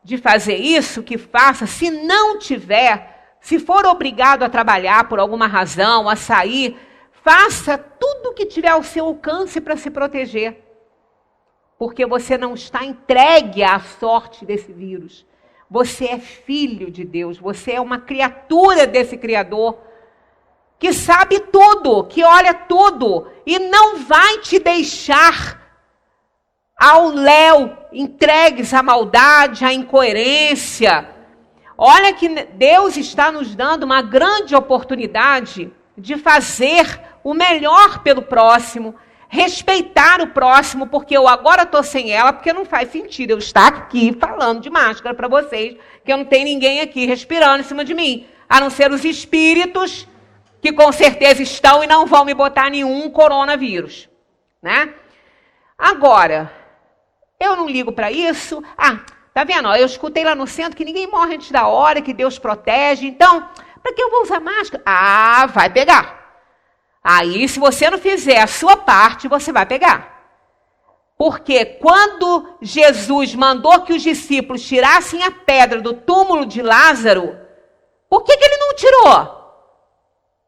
de fazer isso, que faça. Se não tiver, se for obrigado a trabalhar por alguma razão, a sair, faça tudo o que tiver ao seu alcance para se proteger. Porque você não está entregue à sorte desse vírus. Você é filho de Deus, você é uma criatura desse Criador, que sabe tudo, que olha tudo, e não vai te deixar ao léu, entregues à maldade, à incoerência. Olha que Deus está nos dando uma grande oportunidade de fazer o melhor pelo próximo, respeitar o próximo, porque eu agora estou sem ela, porque não faz sentido eu estar aqui falando de máscara para vocês, que eu não tenho ninguém aqui respirando em cima de mim, a não ser os espíritos, que com certeza estão e não vão me botar nenhum coronavírus. Né? Agora, eu não ligo para isso. Tá vendo? Eu escutei lá no centro que ninguém morre antes da hora, que Deus protege. Então, para que eu vou usar máscara? Vai pegar. Aí, se você não fizer a sua parte, você vai pegar. Porque quando Jesus mandou que os discípulos tirassem a pedra do túmulo de Lázaro, por que ele não tirou?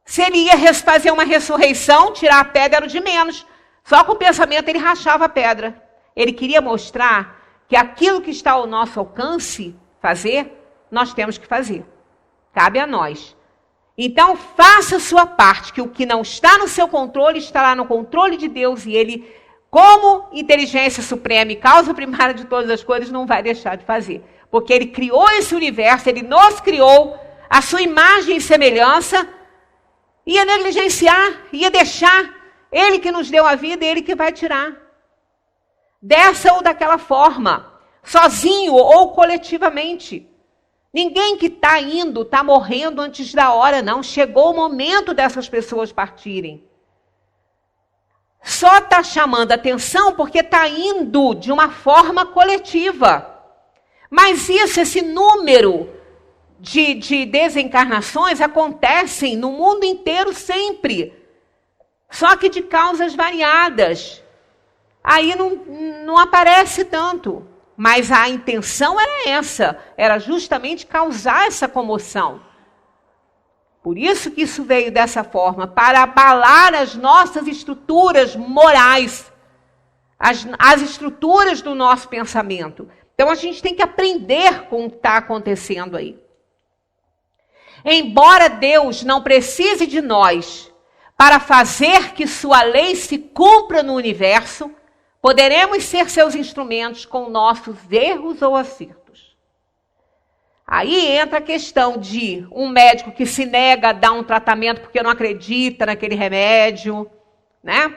Se ele ia fazer uma ressurreição, tirar a pedra era o de menos. Só com o pensamento ele rachava a pedra. Ele queria mostrar que aquilo que está ao nosso alcance fazer, nós temos que fazer. Cabe a nós. Então, faça a sua parte, que o que não está no seu controle, estará no controle de Deus, e Ele, como inteligência suprema e causa primária de todas as coisas, não vai deixar de fazer. Porque Ele criou esse universo, Ele nos criou, a sua imagem e semelhança, ia negligenciar, ia deixar Ele que nos deu a vida, Ele que vai tirar. Dessa ou daquela forma, sozinho ou coletivamente. Ninguém que está indo, está morrendo antes da hora, não. Chegou o momento dessas pessoas partirem. Só está chamando atenção porque está indo de uma forma coletiva. Mas esse número de desencarnações acontecem no mundo inteiro sempre. Só que de causas variadas. Aí não aparece tanto. Mas a intenção era essa, era justamente causar essa comoção. Por isso que isso veio dessa forma, para abalar as nossas estruturas morais, as estruturas do nosso pensamento. Então a gente tem que aprender com o que está acontecendo aí. Embora Deus não precise de nós para fazer que sua lei se cumpra no universo, poderemos ser seus instrumentos com nossos erros ou acertos. Aí entra a questão de um médico que se nega a dar um tratamento porque não acredita naquele remédio, né?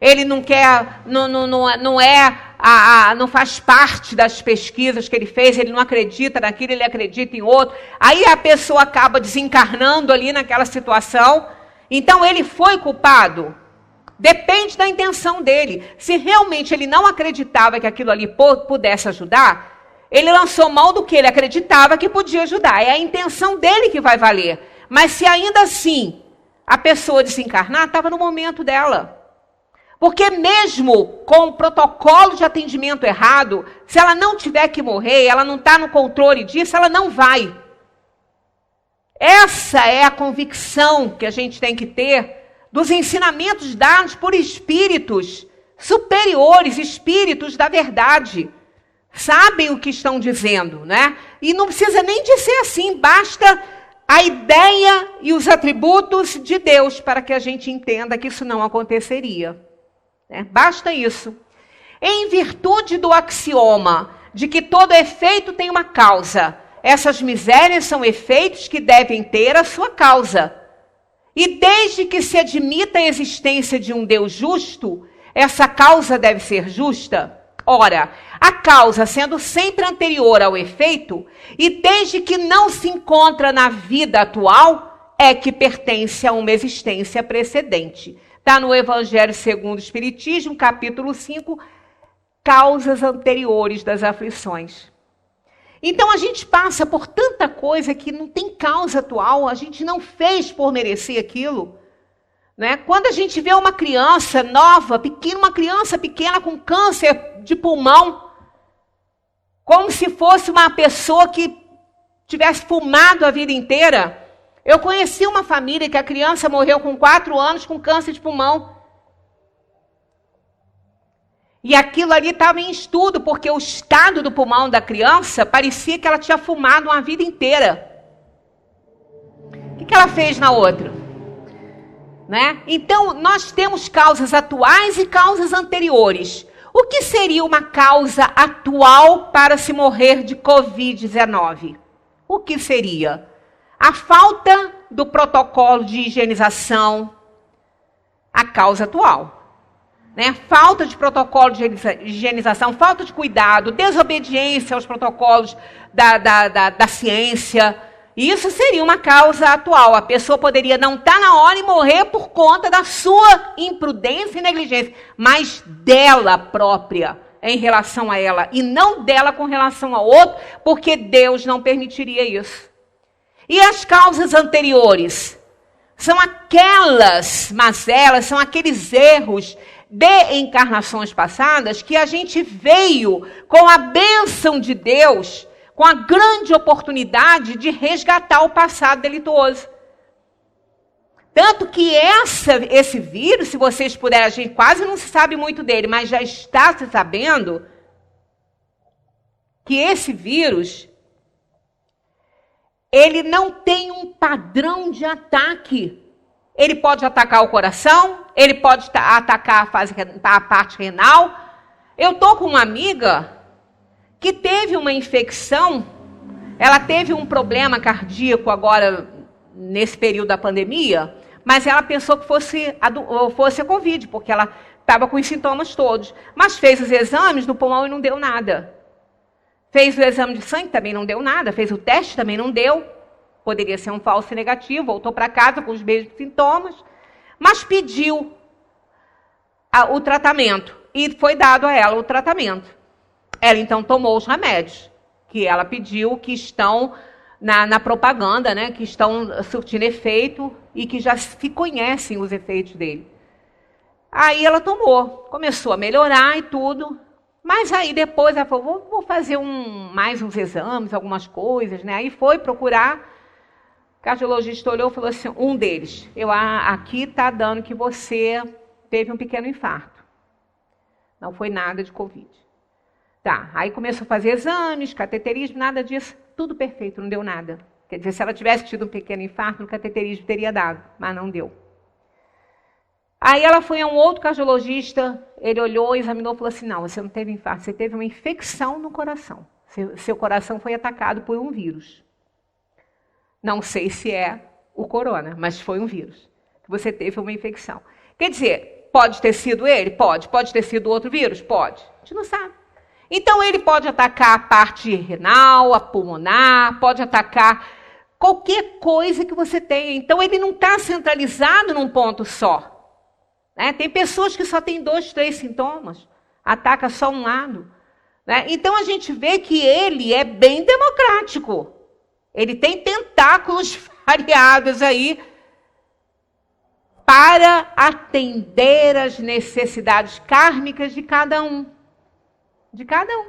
Ele não quer, não faz parte das pesquisas que ele fez, ele não acredita naquilo, ele acredita em outro. Aí a pessoa acaba desencarnando ali naquela situação. Então ele foi culpado? Depende da intenção dele. Se realmente ele não acreditava que aquilo ali pudesse ajudar, ele lançou mão do que ele acreditava que podia ajudar. É a intenção dele que vai valer. Mas se ainda assim a pessoa desencarnar, estava no momento dela. Porque mesmo com o protocolo de atendimento errado, se ela não tiver que morrer, ela não está no controle disso, ela não vai. Essa é a convicção que a gente tem que ter dos ensinamentos dados por espíritos superiores, espíritos da verdade. Sabem o que estão dizendo, né? E não precisa nem de ser assim, basta a ideia e os atributos de Deus para que a gente entenda que isso não aconteceria. Basta isso. Em virtude do axioma de que todo efeito tem uma causa, essas misérias são efeitos que devem ter a sua causa. E desde que se admita a existência de um Deus justo, essa causa deve ser justa. Ora, a causa sendo sempre anterior ao efeito, e desde que não se encontra na vida atual, é que pertence a uma existência precedente. Está no Evangelho segundo o Espiritismo, capítulo 5, causas anteriores das aflições. Então a gente passa por tanta coisa que não tem causa atual, a gente não fez por merecer aquilo. Né? Quando a gente vê uma criança nova, pequena, uma criança pequena com câncer de pulmão, como se fosse uma pessoa que tivesse fumado a vida inteira. Eu conheci uma família que a criança morreu com 4 anos com câncer de pulmão. E aquilo ali estava em estudo, porque o estado do pulmão da criança parecia que ela tinha fumado uma vida inteira. O que ela fez na outra? Né? Então, nós temos causas atuais e causas anteriores. O que seria uma causa atual para se morrer de Covid-19? O que seria? A falta do protocolo de higienização, a causa atual. Né? Falta de protocolo de higienização, falta de cuidado, desobediência aos protocolos da ciência. Isso seria uma causa atual. A pessoa poderia não estar na hora e morrer por conta da sua imprudência e negligência, mas dela própria, em relação a ela, e não dela com relação ao outro, porque Deus não permitiria isso. E as causas anteriores? São aquelas mazelas, são aqueles erros de encarnações passadas que a gente veio com a bênção de Deus, com a grande oportunidade de resgatar o passado delituoso. Tanto que esse vírus, se vocês puderem, a gente quase não se sabe muito dele, mas já está se sabendo que esse vírus, ele não tem um padrão de ataque. Ele pode atacar o coração, ele pode atacar a parte renal. Eu estou com uma amiga que teve uma infecção, ela teve um problema cardíaco agora, nesse período da pandemia, mas ela pensou que fosse a Covid, porque ela estava com os sintomas todos. Mas fez os exames no pulmão e não deu nada. Fez o exame de sangue, também não deu nada. Fez o teste, também não deu. Poderia ser um falso negativo, voltou para casa com os mesmos sintomas, mas pediu o tratamento e foi dado a ela o tratamento. Ela então tomou os remédios que ela pediu, que estão na propaganda, né, que estão surtindo efeito e que já se conhecem os efeitos dele. Aí ela tomou, começou a melhorar e tudo, mas aí depois ela falou, vou fazer mais uns exames, algumas coisas, né? Aí foi procurar. O cardiologista olhou e falou assim, um deles, aqui está dando que você teve um pequeno infarto. Não foi nada de Covid. Tá, aí começou a fazer exames, cateterismo, nada disso, tudo perfeito, não deu nada. Quer dizer, se ela tivesse tido um pequeno infarto, no cateterismo teria dado, mas não deu. Aí ela foi a um outro cardiologista, ele olhou, examinou e falou assim, não, você não teve infarto, você teve uma infecção no coração. Seu coração foi atacado por um vírus. Não sei se é o corona, mas foi um vírus. Você teve uma infecção. Quer dizer, pode ter sido ele? Pode. Pode ter sido outro vírus? Pode. A gente não sabe. Então ele pode atacar a parte renal, a pulmonar, pode atacar qualquer coisa que você tenha. Então ele não está centralizado num ponto só. Né? Tem pessoas que só têm 2, 3 sintomas, ataca só um lado. Né? Então a gente vê que ele é bem democrático. Ele tem tentáculos variados aí para atender as necessidades kármicas de cada um. De cada um.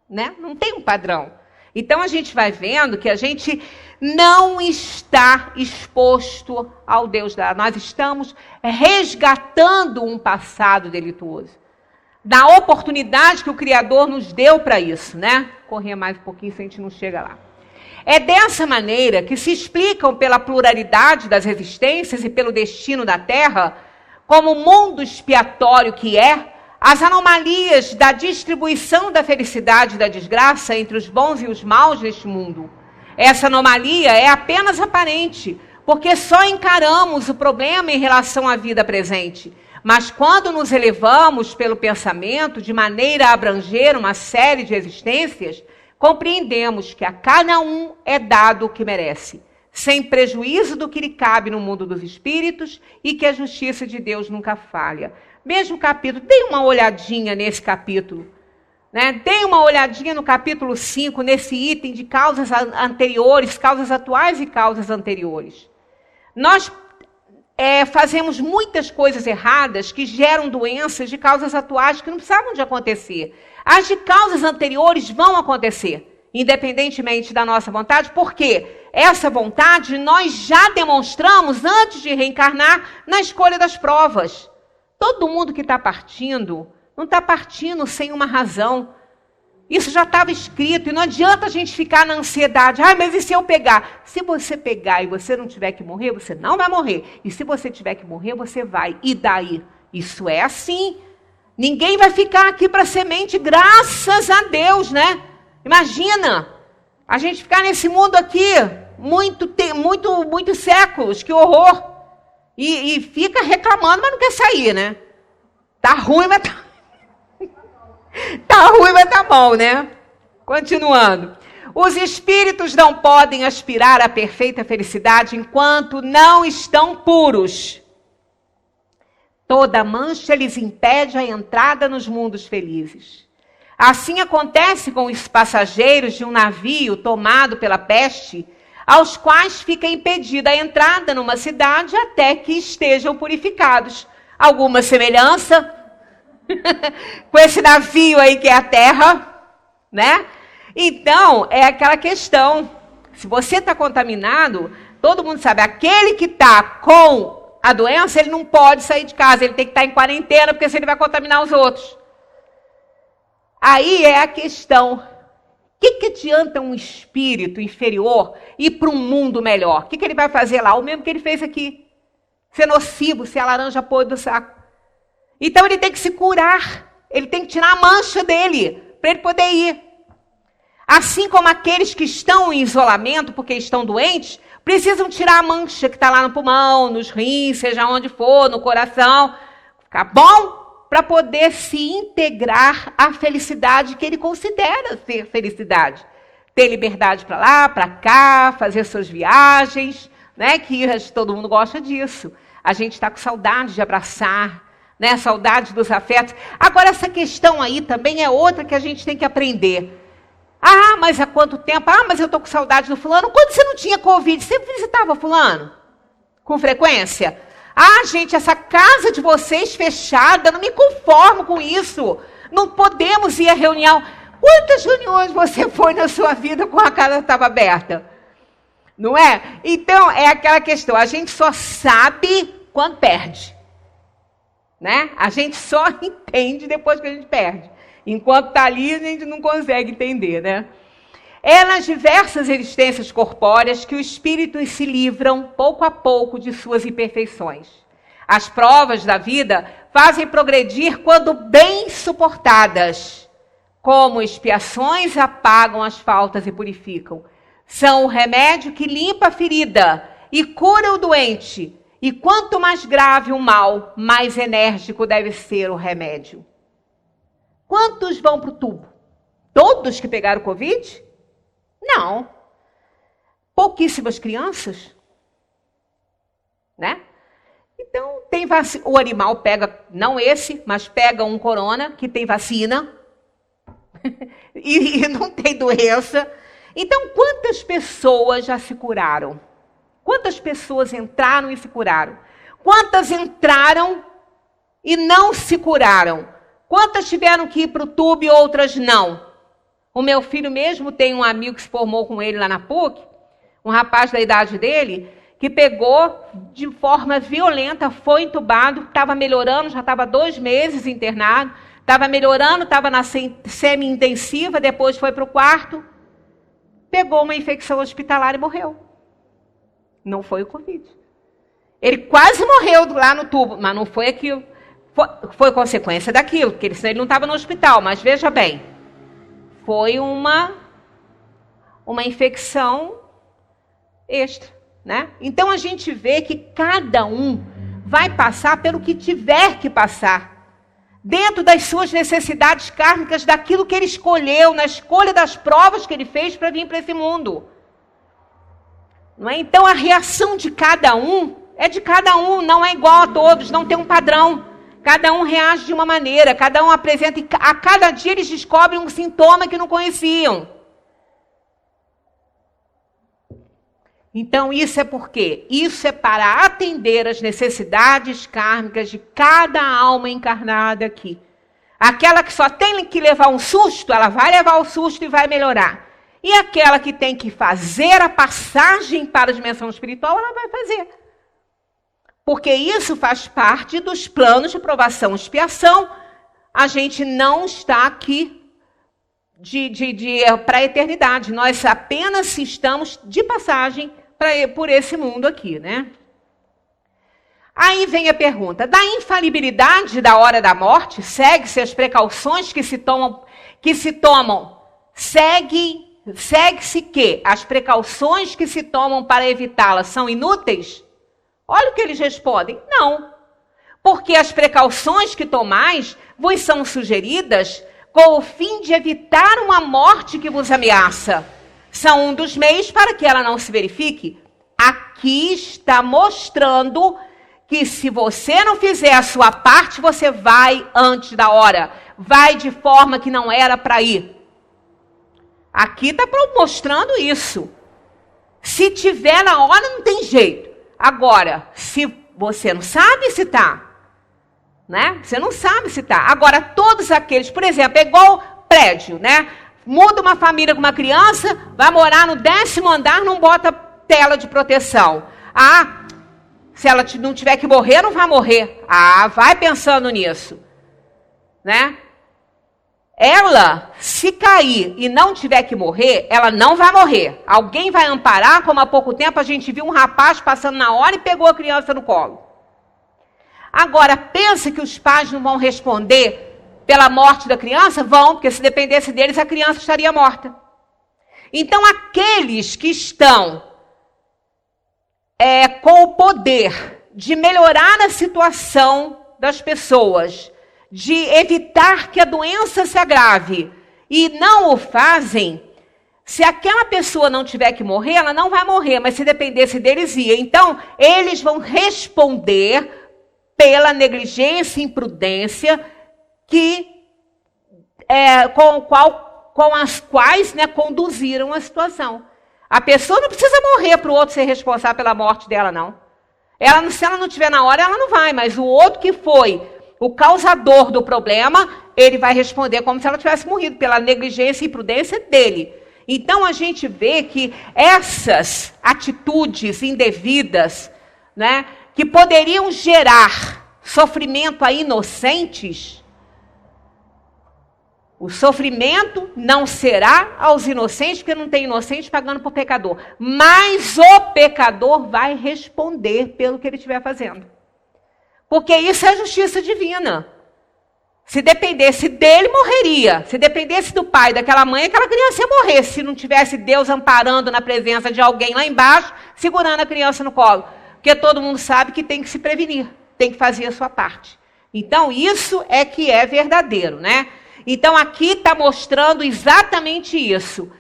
Né? Não tem um padrão. Então a gente vai vendo que a gente não está exposto ao Deus dela. Nós estamos resgatando um passado delituoso. Da oportunidade que o Criador nos deu para isso, né? Correr mais um pouquinho, se a gente não chega lá. É dessa maneira que se explicam pela pluralidade das existências e pelo destino da Terra, como mundo expiatório que é, as anomalias da distribuição da felicidade e da desgraça entre os bons e os maus neste mundo. Essa anomalia é apenas aparente, porque só encaramos o problema em relação à vida presente. Mas quando nos elevamos pelo pensamento, de maneira a abranger uma série de existências, compreendemos que a cada um é dado o que merece, sem prejuízo do que lhe cabe no mundo dos espíritos e que a justiça de Deus nunca falha. Mesmo capítulo, dê uma olhadinha nesse capítulo. Né? Dê uma olhadinha no capítulo 5, nesse item de causas anteriores, causas atuais e causas anteriores. Nós fazemos muitas coisas erradas que geram doenças de causas atuais que não precisavam de acontecer. As de causas anteriores vão acontecer, independentemente da nossa vontade, porque essa vontade nós já demonstramos antes de reencarnar na escolha das provas. Todo mundo que está partindo, não está partindo sem uma razão. Isso já estava escrito e não adianta a gente ficar na ansiedade. Ah, mas e se eu pegar? Se você pegar e você não tiver que morrer, você não vai morrer. E se você tiver que morrer, você vai. E daí? Isso é assim. Ninguém vai ficar aqui para semente, graças a Deus, né? Imagina, a gente ficar nesse mundo aqui, muitos séculos, que horror. E fica reclamando, mas não quer sair, né? Tá ruim, mas tá ruim, mas tá bom, né? Continuando. Os espíritos não podem aspirar à perfeita felicidade enquanto não estão puros. Toda mancha lhes impede a entrada nos mundos felizes. Assim acontece com os passageiros de um navio tomado pela peste, aos quais fica impedida a entrada numa cidade até que estejam purificados. Alguma semelhança com esse navio aí que é a Terra, né? Então, é aquela questão. Se você está contaminado, todo mundo sabe, aquele que está com a doença, ele não pode sair de casa, ele tem que estar em quarentena, porque senão ele vai contaminar os outros. Aí é a questão. O que adianta um espírito inferior ir para um mundo melhor? O que ele vai fazer lá? O mesmo que ele fez aqui. Ser nocivo, ser a laranja podre do saco. Então ele tem que se curar. Ele tem que tirar a mancha dele, para ele poder ir. Assim como aqueles que estão em isolamento, porque estão doentes, precisam tirar a mancha que está lá no pulmão, nos rins, seja onde for, no coração. Ficar bom? Para poder se integrar à felicidade que ele considera ser felicidade. Ter liberdade para lá, para cá, fazer suas viagens, né? Que todo mundo gosta disso. A gente está com saudade de abraçar, né? Saudade dos afetos. Agora, essa questão aí também é outra que a gente tem que aprender. Ah, mas há quanto tempo? Ah, mas eu estou com saudade do fulano. Quando você não tinha Covid, você visitava fulano? Com frequência? Ah, gente, essa casa de vocês fechada, não me conformo com isso. Não podemos ir à reunião. Quantas reuniões você foi na sua vida com a casa que estava aberta? Não é? Então, é aquela questão. A gente só sabe quando perde. Né? A gente só entende depois que a gente perde. Enquanto está ali, a gente não consegue entender, né? É nas diversas existências corpóreas que os espíritos se livram, pouco a pouco, de suas imperfeições. As provas da vida fazem progredir quando bem suportadas. Como expiações apagam as faltas e purificam. São o remédio que limpa a ferida e cura o doente. E quanto mais grave o mal, mais enérgico deve ser o remédio. Quantos vão para o tubo? Todos que pegaram Covid? Não. Pouquíssimas crianças. Né? Então, tem vacina. O animal pega, não esse, mas pega um corona, que tem vacina. e não tem doença. Então, quantas pessoas já se curaram? Quantas pessoas entraram e se curaram? Quantas entraram e não se curaram? Quantas tiveram que ir para o tubo e outras não? O meu filho mesmo tem um amigo que se formou com ele lá na PUC, um rapaz da idade dele, que pegou de forma violenta, foi entubado, estava melhorando, já estava 2 meses internado, estava melhorando, estava na semi-intensiva, depois foi para o quarto, pegou uma infecção hospitalar e morreu. Não foi o Covid. Ele quase morreu lá no tubo, mas não foi aquilo. Foi consequência daquilo, porque senão ele não estava no hospital, mas veja bem, foi uma infecção extra, né? Então a gente vê que cada um vai passar pelo que tiver que passar, dentro das suas necessidades kármicas, daquilo que ele escolheu, na escolha das provas que ele fez para vir para esse mundo. Não é? Então a reação de cada um é de cada um, não é igual a todos, não tem um padrão. Cada um reage de uma maneira, cada um apresenta, e a cada dia eles descobrem um sintoma que não conheciam. Então isso é por quê? Isso é para atender as necessidades kármicas de cada alma encarnada aqui. Aquela que só tem que levar um susto, ela vai levar o susto e vai melhorar. E aquela que tem que fazer a passagem para a dimensão espiritual, ela vai fazer. Porque isso faz parte dos planos de provação e expiação. A gente não está aqui para a eternidade. Nós apenas estamos de passagem por esse mundo aqui, né? Aí vem a pergunta: da infalibilidade da hora da morte, segue-se as precauções que se tomam, segue-se que as precauções que se tomam para evitá-la são inúteis? Olha o que eles respondem: não, porque as precauções que tomais vos são sugeridas com o fim de evitar uma morte que vos ameaça. São um dos meios para que ela não se verifique. Aqui está mostrando que se você não fizer a sua parte, você vai antes da hora. Vai de forma que não era para ir. Aqui está mostrando isso. Se tiver na hora, não tem jeito. Agora, se você não sabe se está, né? Você não sabe se está. Agora, todos aqueles, por exemplo, é igual prédio, né? Muda uma família com uma criança, vai morar no 10º andar, não bota tela de proteção. Ah, se ela não tiver que morrer, não vai morrer. Ah, vai pensando nisso, né? Ela, se cair e não tiver que morrer, ela não vai morrer. Alguém vai amparar, como há pouco tempo a gente viu um rapaz passando na hora e pegou a criança no colo. Agora, pensa que os pais não vão responder pela morte da criança? Vão, porque se dependesse deles, a criança estaria morta. Então, aqueles que estão com o poder de melhorar a situação das pessoas, de evitar que a doença se agrave, e não o fazem, se aquela pessoa não tiver que morrer, ela não vai morrer, mas se dependesse deles, ia. Então, eles vão responder pela negligência e imprudência com as quais, né, conduziram a situação. A pessoa não precisa morrer para o outro ser responsável pela morte dela, não. Se ela não estiver na hora, ela não vai, mas o outro que foi o causador do problema, ele vai responder como se ela tivesse morrido, pela negligência e imprudência dele. Então, a gente vê que essas atitudes indevidas, né, que poderiam gerar sofrimento a inocentes, O sofrimento não será aos inocentes, porque não tem inocente pagando por pecador. Mas o pecador vai responder pelo que ele estiver fazendo. Porque isso é justiça divina. Se dependesse dele, morreria. Se dependesse do pai, daquela mãe, aquela criança ia morrer. Se não tivesse Deus amparando na presença de alguém lá embaixo, segurando a criança no colo. Porque todo mundo sabe que tem que se prevenir. Tem que fazer a sua parte. Então, isso é que é verdadeiro, né? Então, aqui está mostrando exatamente isso.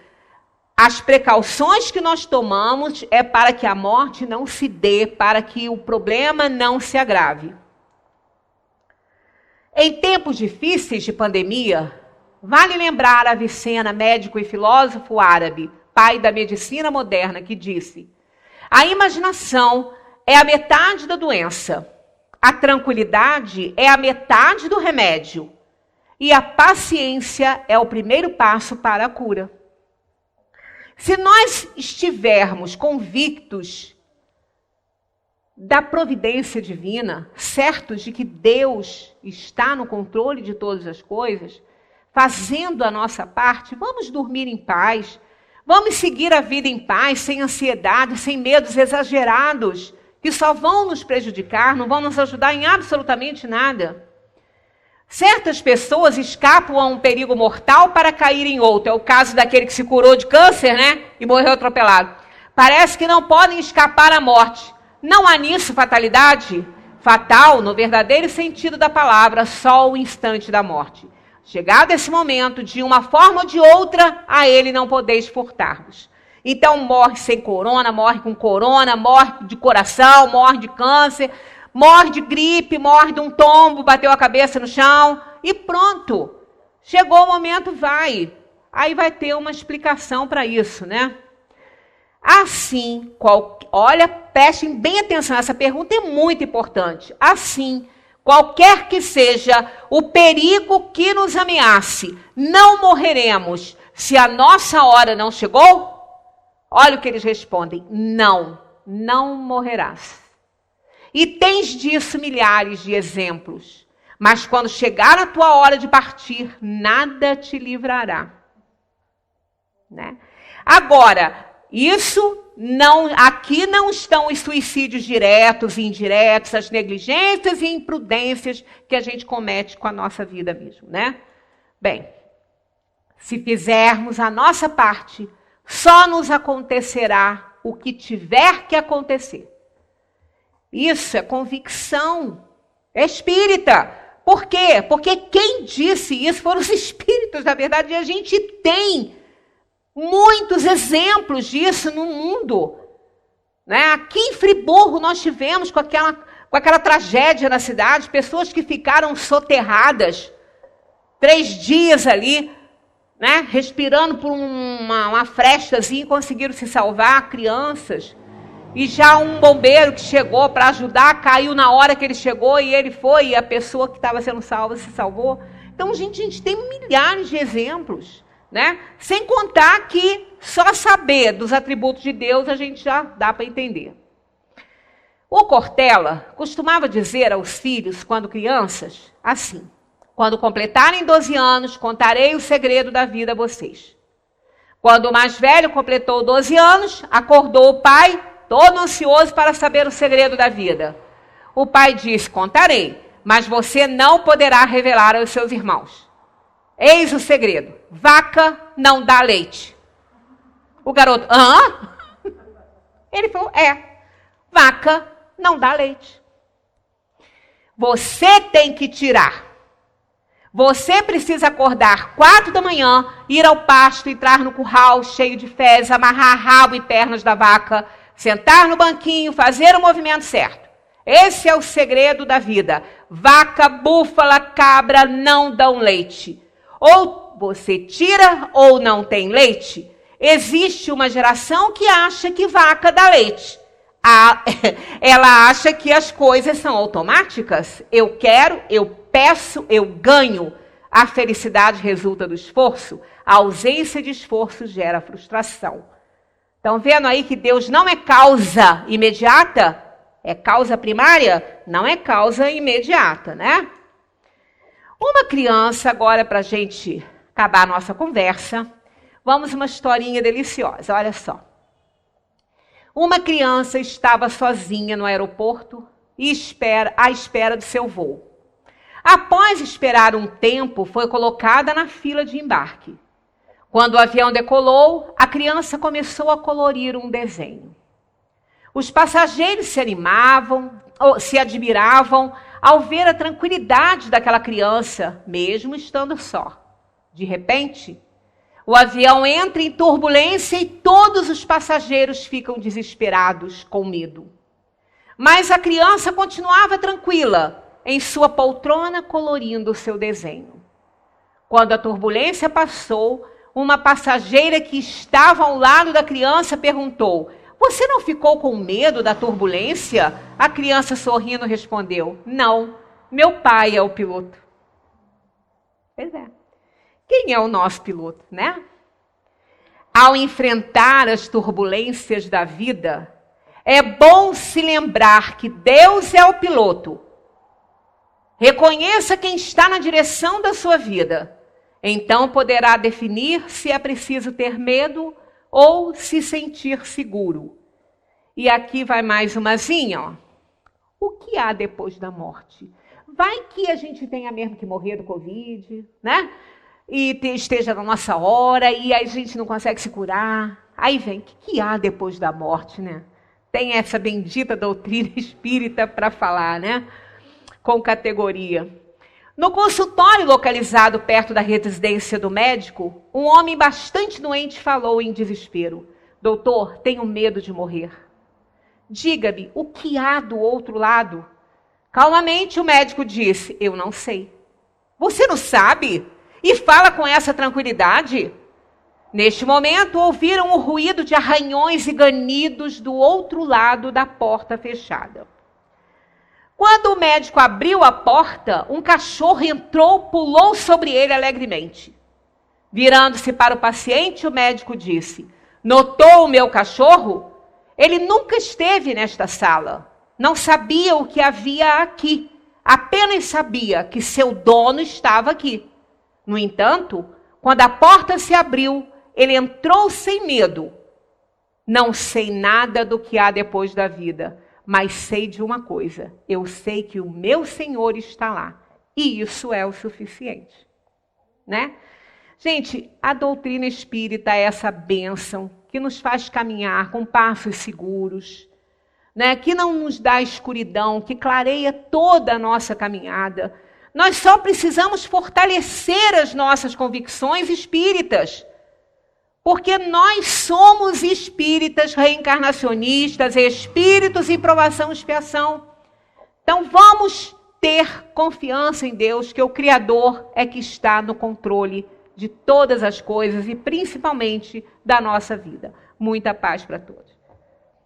As precauções que nós tomamos é para que a morte não se dê, para que o problema não se agrave. Em tempos difíceis de pandemia, vale lembrar Avicena, médico e filósofo árabe, pai da medicina moderna, que disse: a imaginação é a metade da doença, a tranquilidade é a metade do remédio, e a paciência é o primeiro passo para a cura. Se nós estivermos convictos da providência divina, certos de que Deus está no controle de todas as coisas, fazendo a nossa parte, vamos dormir em paz, vamos seguir a vida em paz, sem ansiedade, sem medos exagerados, que só vão nos prejudicar, não vão nos ajudar em absolutamente nada. Certas pessoas escapam a um perigo mortal para cair em outro. É o caso daquele que se curou de câncer, né? E morreu atropelado. Parece que não podem escapar à morte. Não há nisso fatalidade? Fatal, no verdadeiro sentido da palavra, só o instante da morte. Chegado esse momento, de uma forma ou de outra, a ele não podeis furtar-vos. Então morre sem corona, morre com corona, morre de coração, morre de câncer, morre de gripe, morre de um tombo, bateu a cabeça no chão e pronto. Chegou o momento, vai. Aí vai ter uma explicação para isso, né? Assim, olha, prestem bem atenção, essa pergunta é muito importante. Assim, qualquer que seja o perigo que nos ameace, não morreremos se a nossa hora não chegou? Olha o que eles respondem: não morrerás. E tens disso milhares de exemplos. Mas quando chegar a tua hora de partir, nada te livrará. Né? Agora, aqui não estão os suicídios diretos e indiretos, as negligências e imprudências que a gente comete com a nossa vida mesmo, né? Bem, se fizermos a nossa parte, só nos acontecerá o que tiver que acontecer. Isso é convicção, é espírita. Por quê? Porque quem disse isso foram os espíritos, na verdade, e a gente tem muitos exemplos disso no mundo. Né? Aqui em Friburgo nós tivemos com aquela tragédia na cidade, pessoas que ficaram soterradas 3 dias ali, né? Respirando por uma frestazinha e conseguiram se salvar, crianças. E já um bombeiro que chegou para ajudar, caiu na hora que ele chegou e ele foi, e a pessoa que estava sendo salva se salvou. Então, a gente tem milhares de exemplos, né? Sem contar que só saber dos atributos de Deus a gente já dá para entender. O Cortella costumava dizer aos filhos, quando crianças, assim: quando completarem 12 anos, contarei o segredo da vida a vocês. Quando o mais velho completou 12 anos, acordou o pai, todo ansioso para saber o segredo da vida. O pai disse: contarei, mas você não poderá revelar aos seus irmãos. Eis o segredo: vaca não dá leite. O garoto: hã? Ele falou: vaca não dá leite. Você tem que tirar. Você precisa acordar 4 da manhã, ir ao pasto, entrar no curral cheio de fezes, amarrar rabo e pernas da vaca, sentar no banquinho, fazer o movimento certo. Esse é o segredo da vida. Vaca, búfala, cabra não dão leite. Ou você tira ou não tem leite. Existe uma geração que acha que vaca dá leite. Ela acha que as coisas são automáticas. Eu quero, eu peço, eu ganho. A felicidade resulta do esforço. A ausência de esforço gera frustração. Estão vendo aí que Deus não é causa imediata? É causa primária? Não é causa imediata, né? Uma criança, agora para a gente acabar a nossa conversa, vamos uma historinha deliciosa, olha só. Uma criança estava sozinha no aeroporto à espera do seu voo. Após esperar um tempo, foi colocada na fila de embarque. Quando o avião decolou, a criança começou a colorir um desenho. Os passageiros se admiravam ao ver a tranquilidade daquela criança, mesmo estando só. De repente, o avião entra em turbulência e todos os passageiros ficam desesperados, com medo. Mas a criança continuava tranquila em sua poltrona, colorindo o seu desenho. Quando a turbulência passou, uma passageira que estava ao lado da criança perguntou: "Você não ficou com medo da turbulência?" A criança, sorrindo, respondeu: "Não, meu pai é o piloto." Pois é. Quem é o nosso piloto, né? Ao enfrentar as turbulências da vida, é bom se lembrar que Deus é o piloto. Reconheça quem está na direção da sua vida. Então poderá definir se é preciso ter medo ou se sentir seguro. E aqui vai mais umazinha, ó. O que há depois da morte? Vai que a gente tenha mesmo que morrer do Covid, né? E esteja na nossa hora e a gente não consegue se curar. Aí vem, o que há depois da morte, né? Tem essa bendita doutrina espírita para falar, né? Com categoria. No consultório localizado perto da residência do médico, um homem bastante doente falou em desespero: "Doutor, tenho medo de morrer. Diga-me, o que há do outro lado?" Calmamente o médico disse: "Eu não sei." "Você não sabe? E fala com essa tranquilidade?" Neste momento, ouviram o ruído de arranhões e ganidos do outro lado da porta fechada. Quando o médico abriu a porta, um cachorro entrou, pulou sobre ele alegremente. Virando-se para o paciente, o médico disse: "Notou o meu cachorro? Ele nunca esteve nesta sala. Não sabia o que havia aqui. Apenas sabia que seu dono estava aqui. No entanto, quando a porta se abriu, ele entrou sem medo. Não sei nada do que há depois da vida, mas sei de uma coisa: eu sei que o meu Senhor está lá. E isso é o suficiente." Né? Gente, a doutrina espírita é essa bênção que nos faz caminhar com passos seguros, né? Que não nos dá escuridão, que clareia toda a nossa caminhada. Nós só precisamos fortalecer as nossas convicções espíritas, porque nós somos espíritas reencarnacionistas, espíritos em provação e expiação. Então vamos ter confiança em Deus, que o Criador é que está no controle de todas as coisas e principalmente da nossa vida. Muita paz para todos.